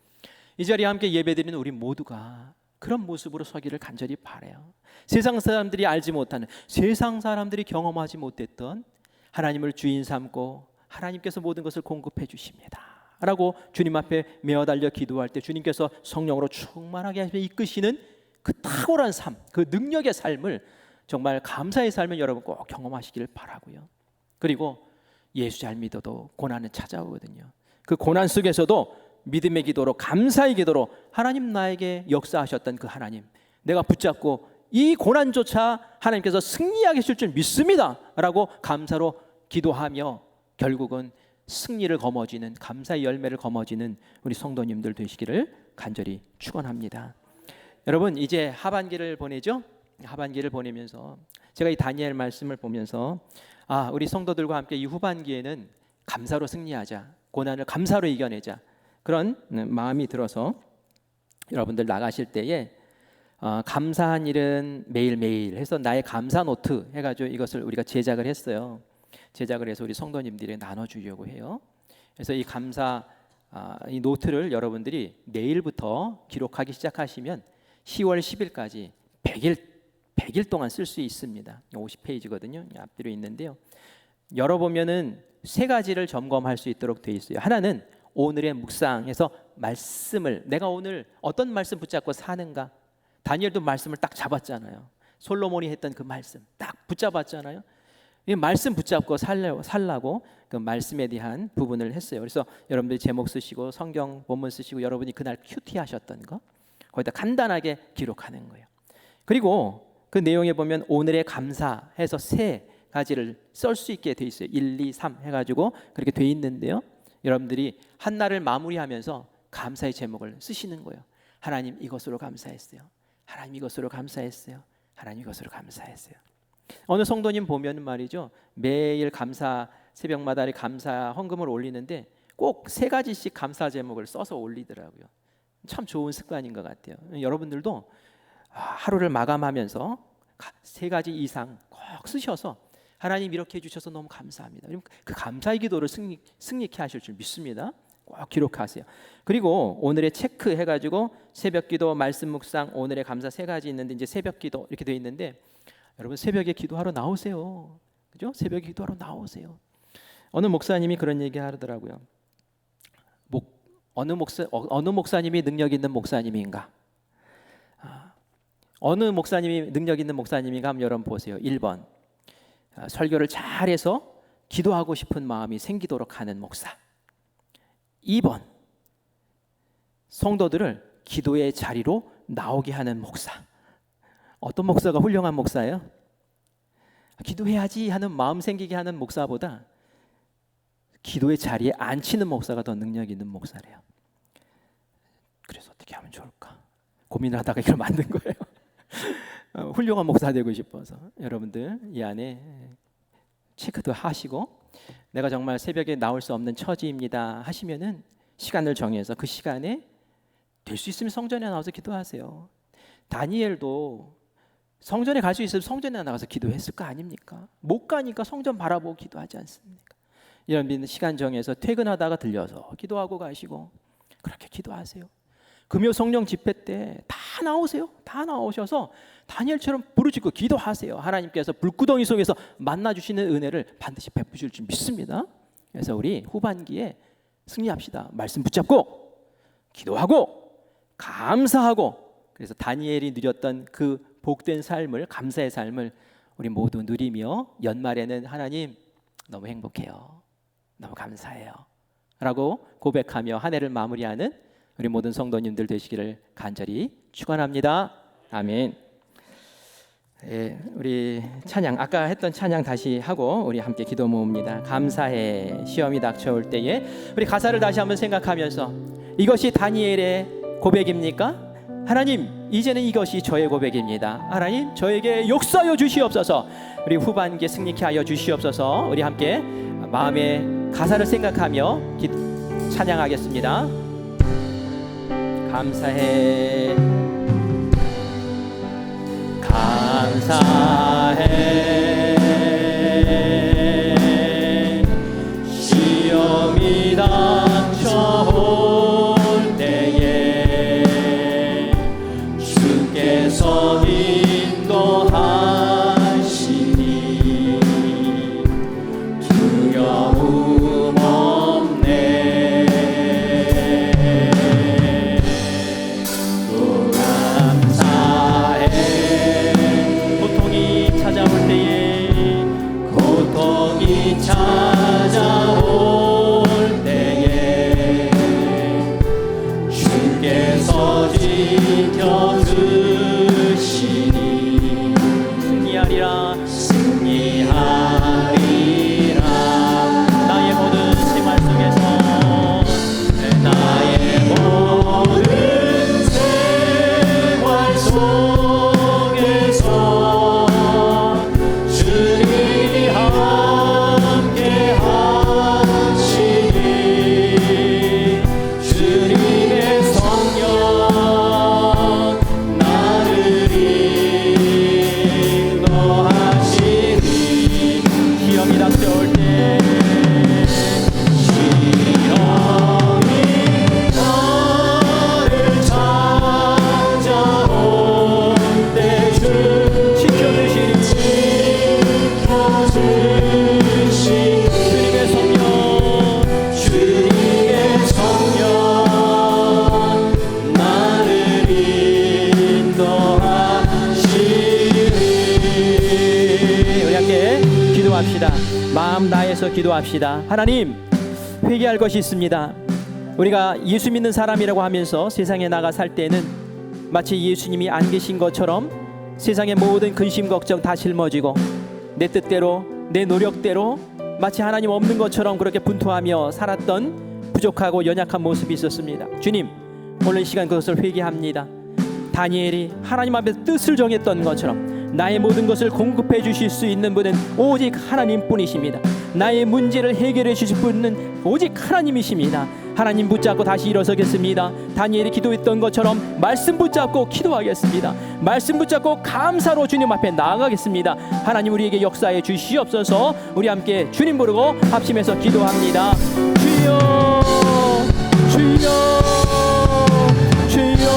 이 자리에 함께 예배드리는 우리 모두가 그런 모습으로 서기를 간절히 바라요. 세상 사람들이 알지 못하는, 세상 사람들이 경험하지 못했던 하나님을 주인 삼고 하나님께서 모든 것을 공급해 주십니다 라고 주님 앞에 메어달려 기도할 때 주님께서 성령으로 충만하게 하시며 이끄시는 그 탁월한 삶, 그 능력의 삶을, 정말 감사의 삶을 여러분 꼭 경험하시길 바라고요. 그리고 예수 잘 믿어도 고난은 찾아오거든요. 그 고난 속에서도 믿음의 기도로, 감사의 기도로 하나님 나에게 역사하셨던 그 하나님, 내가 붙잡고 이 고난조차 하나님께서 승리하게 하실 줄 믿습니다 라고 감사로 기도하며 결국은 승리를 거머쥐는, 감사의 열매를 거머쥐는 우리 성도님들 되시기를 간절히 축원합니다. 여러분 이제 하반기를 보내죠. 하반기를 보내면서 제가 이 다니엘 말씀을 보면서 우리 성도들과 함께 이 후반기에는 감사로 승리하자, 고난을 감사로 이겨내자, 그런 마음이 들어서 여러분들 나가실 때에 감사한 일은 매일매일 해서 나의 감사 노트 해가지고 이것을 우리가 제작을 했어요. 제작을 해서 우리 성도님들에게 나눠주려고 해요. 그래서 이 감사 이 노트를 여러분들이 내일부터 기록하기 시작하시면 10월 10일까지 100일 동안 쓸 수 있습니다. 50페이지거든요. 앞뒤로 있는데요. 열어보면은 세 가지를 점검할 수 있도록 되어 있어요. 하나는 오늘의 묵상에서 말씀을, 내가 오늘 어떤 말씀 붙잡고 사는가. 다니엘도 말씀을 딱 잡았잖아요. 솔로몬이 했던 그 말씀 딱 붙잡았잖아요. 이 말씀 붙잡고 살라고 그 말씀에 대한 부분을 했어요. 그래서 여러분들이 제목 쓰시고 성경 본문 쓰시고 여러분이 그날 큐티 하셨던 거 거기다 간단하게 기록하는 거예요. 그리고 그 내용에 보면 오늘의 감사해서 세 가지를 쓸 수 있게 돼 있어요. 1, 2, 3 해가지고 그렇게 돼 있는데요. 여러분들이 한 날을 마무리하면서 감사의 제목을 쓰시는 거예요. 하나님 이것으로 감사했어요. 하나님 이것으로 감사했어요. 하나님 이것으로 감사했어요. 어느 성도님 보면 말이죠, 매일 감사 새벽마다 감사 헌금을 올리는데 꼭 세 가지씩 감사 제목을 써서 올리더라고요. 참 좋은 습관인 것 같아요. 여러분들도 하루를 마감하면서 세 가지 이상 꼭 쓰셔서 하나님 이렇게 해주셔서 너무 감사합니다. 그 감사의 기도를 승리케 하실 줄 믿습니다. 꼭 기록하세요. 그리고 오늘의 체크 해가지고 새벽기도, 말씀 묵상, 오늘의 감사 세 가지 있는데 이제 새벽기도 이렇게 돼 있는데 여러분 새벽에 기도하러 나오세요. 그죠? 새벽에 기도하러 나오세요. 어느 목사님이 그런 얘기 하더라고요. 어느 목사님이 능력 있는 목사님인가? 어느 목사님이 능력 있는 목사님인가 한번 여러분 보세요. 1번 설교를 잘해서 기도하고 싶은 마음이 생기도록 하는 목사. 2번 성도들을 기도의 자리로 나오게 하는 목사. 어떤 목사가 훌륭한 목사예요? 기도해야지 하는 마음 생기게 하는 목사보다 기도의 자리에 앉히는 목사가 더 능력 있는 목사래요. 그래서 어떻게 하면 좋을까 고민을 하다가 이걸 만든 거예요. 훌륭한 목사 되고 싶어서 여러분들 이 안에 체크도 하시고, 내가 정말 새벽에 나올 수 없는 처지입니다 하시면은 시간을 정해서 그 시간에 될 수 있으면 성전에 나와서 기도하세요. 다니엘도 성전에 갈 수 있으면 성전에 나가서 기도했을 거 아닙니까? 못 가니까 성전 바라보고 기도하지 않습니까? 여러분 시간 정해서 퇴근하다가 들려서 기도하고 가시고 그렇게 기도하세요. 금요 성령 집회 때 다 나오세요. 다 나오셔서 다니엘처럼 부르짖고 기도하세요. 하나님께서 불구덩이 속에서 만나주시는 은혜를 반드시 베푸실 줄 믿습니다. 그래서 우리 후반기에 승리합시다. 말씀 붙잡고 기도하고 감사하고, 그래서 다니엘이 누렸던 그 복된 삶을, 감사의 삶을 우리 모두 누리며 연말에는 하나님 너무 행복해요, 너무 감사해요 라고 고백하며 한 해를 마무리하는 우리 모든 성도님들 되시기를 간절히 축원합니다. 아멘. 우리 찬양, 아까 했던 찬양 다시 하고 우리 함께 기도 모읍니다. 감사해. 시험이 닥쳐올 때에 우리 가사를 다시 한번 생각하면서 이것이 다니엘의 고백입니까? 하나님 이제는 이것이 저의 고백입니다. 하나님 저에게 역사하여 주시옵소서. 우리 후반기에 승리케 하여 주시옵소서. 우리 함께 마음의 가사를 생각하며 찬양하겠습니다. 감사해 감사해. 시험이 닥쳐올 때에 주께서 인도하시니 두려움 없네. 또 감사해. 고통이 찾아올 때에 주께서 지켜주시니 승리하리라. 나의 모든 생활 속에서 주님이 마음 다해서 기도합시다. 하나님, 회개할 것이 있습니다. 우리가 예수 믿는 사람이라고 하면서 세상에 나가 살 때는 마치 예수님이 안 계신 것처럼 세상의 모든 근심 걱정 다 짊어지고 내 뜻대로 내 노력대로 마치 하나님 없는 것처럼 그렇게 분투하며 살았던 부족하고 연약한 모습이 있었습니다. 주님, 오늘 이 시간 그것을 회개합니다. 다니엘이 하나님 앞에서 뜻을 정했던 것처럼 나의 모든 것을 공급해 주실 수 있는 분은 오직 하나님뿐이십니다. 나의 문제를 해결해 주실 분은 오직 하나님이십니다. 하나님 붙잡고 다시 일어서겠습니다. 다니엘이 기도했던 것처럼 말씀 붙잡고 기도하겠습니다. 말씀 붙잡고 감사로 주님 앞에 나아가겠습니다. 하나님 우리에게 역사해 주시옵소서. 우리 함께 주님 부르고 합심해서 기도합니다. 주여 주여 주여.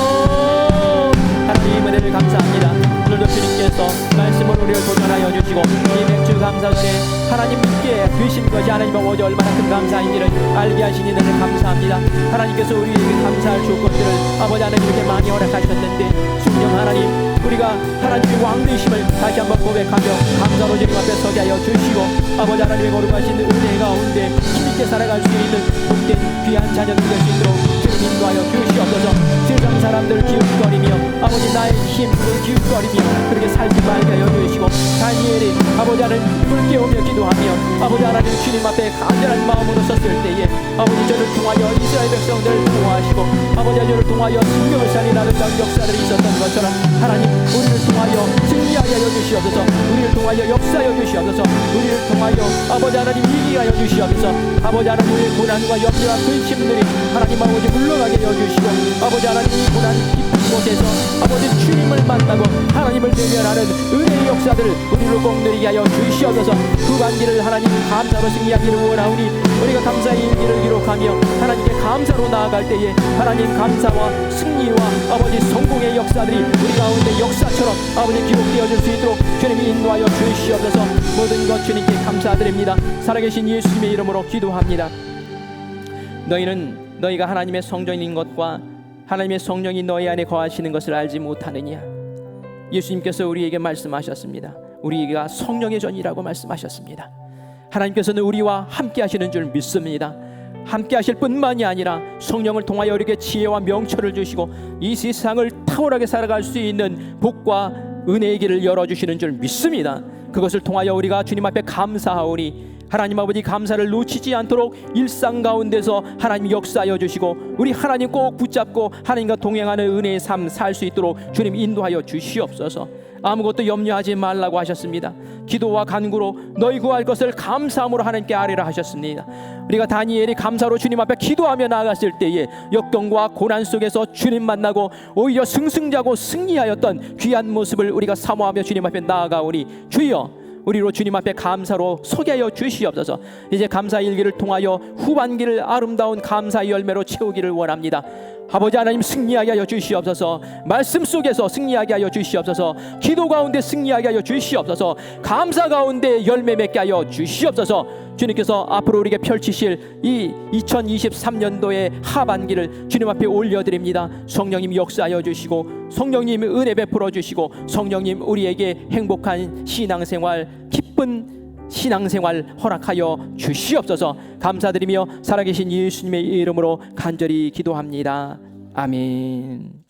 하나님 은혜를 감사합니다. 오늘도 주님께서 말씀으로 우리를 도전하여 주시고 이 맥주 감사절에 하나님께 되신 것이 하나님 아버지 얼마나 큰 감사인지를 알게 하신 이들을 감사합니다. 하나님께서 우리에게 감사할 조건들을 아버지 하나님 이렇게 많이 허락하셨는데 성령 하나님, 우리가 하나님의 왕 되심을 다시 한번 고백하며 감사로 주님 앞에 서게 하여 주시고 아버지 하나님의 거룩하신 은혜 가운데 힘있게 살아갈 수 있는 복된 귀한 자녀들 될 수 있도록 주님 인도하여 주시옵소서. 세상 사람들 기웃거리며 아버지 나의 힘으로 기웃거리며 그렇게 살지 말게 하여 주시고 다니엘이 아버지 하나님 힘을 깨우며 기도하며 아버지 하나님 주님 앞에 간절한 마음으로 섰을 때에 아버지 저를 통하여 이스라엘 백성들을 보호하시고 아버지 저를 통하여 승경을 살리는 아름다운 역사들이 있었던 것처럼 하나님 우리를 통하여 승리하게 하여 주시옵소서. 우리를 통하여 역사하여 주시옵소서. 우리를 통하여 아버지 하나님 이기게 하여 주시옵소서. 아버지 하나님 우리의 고난과 염려와 근심들이 하나님 아버지 물러가게 하여 주시고 아버지 하나님 이 고난 깊은 곳에서 아버지 주님을 만나고 하나님을 대면하는 은혜의 역사들을 우리로 꼭 누리게 하여 주시옵소서. 후반기를 하나님 감사로 승리하기를 원하오니 우리가 감사의 일기를 기록하며 하나님께 감사로 나아갈 때에 하나님 감사와 승리와 아버지 성공의 역사들이 우리 가운데 역사처럼 아버지 기록되어질 수 있도록 주님이 인도하여 주시옵소서. 모든 것 주님께 감사드립니다. 살아계신 예수님의 이름으로 기도합니다. 너희는 너희가 하나님의 성전인 것과 하나님의 성령이 너희 안에 거하시는 것을 알지 못하느냐. 예수님께서 우리에게 말씀하셨습니다. 우리가 성령의 전이라고 말씀하셨습니다. 하나님께서는 우리와 함께 하시는 줄 믿습니다. 함께 하실 뿐만이 아니라 성령을 통하여 우리에게 지혜와 명철을 주시고 이 세상을 탁월하게 살아갈 수 있는 복과 은혜의 길을 열어주시는 줄 믿습니다. 그것을 통하여 우리가 주님 앞에 감사하오니 하나님 아버지 감사를 놓치지 않도록 일상 가운데서 하나님 역사하여 주시고 우리 하나님 꼭 붙잡고 하나님과 동행하는 은혜의 삶 살 수 있도록 주님 인도하여 주시옵소서. 아무것도 염려하지 말라고 하셨습니다. 기도와 간구로 너희 구할 것을 감사함으로 하나님께 아뢰라 하셨습니다. 우리가 다니엘이 감사로 주님 앞에 기도하며 나아갔을 때에 역경과 고난 속에서 주님 만나고 오히려 승승자고 승리하였던 귀한 모습을 우리가 사모하며 주님 앞에 나아가오니 주여 우리로 주님 앞에 감사로 서게 하여 주시옵소서. 이제 감사 일기를 통하여 후반기를 아름다운 감사의 열매로 채우기를 원합니다. 아버지 하나님 승리하게 하여 주시옵소서. 말씀 속에서 승리하게 하여 주시옵소서. 기도 가운데 승리하게 하여 주시옵소서. 감사 가운데 열매 맺게 하여 주시옵소서. 주님께서 앞으로 우리에게 펼치실 이 2023년도의 하반기를 주님 앞에 올려드립니다. 성령님 역사하여 주시고 성령님 은혜 베풀어 주시고 성령님 우리에게 행복한 신앙생활 기쁜 신앙생활 허락하여 주시옵소서. 감사드리며 살아계신 예수님의 이름으로 간절히 기도합니다. 아멘.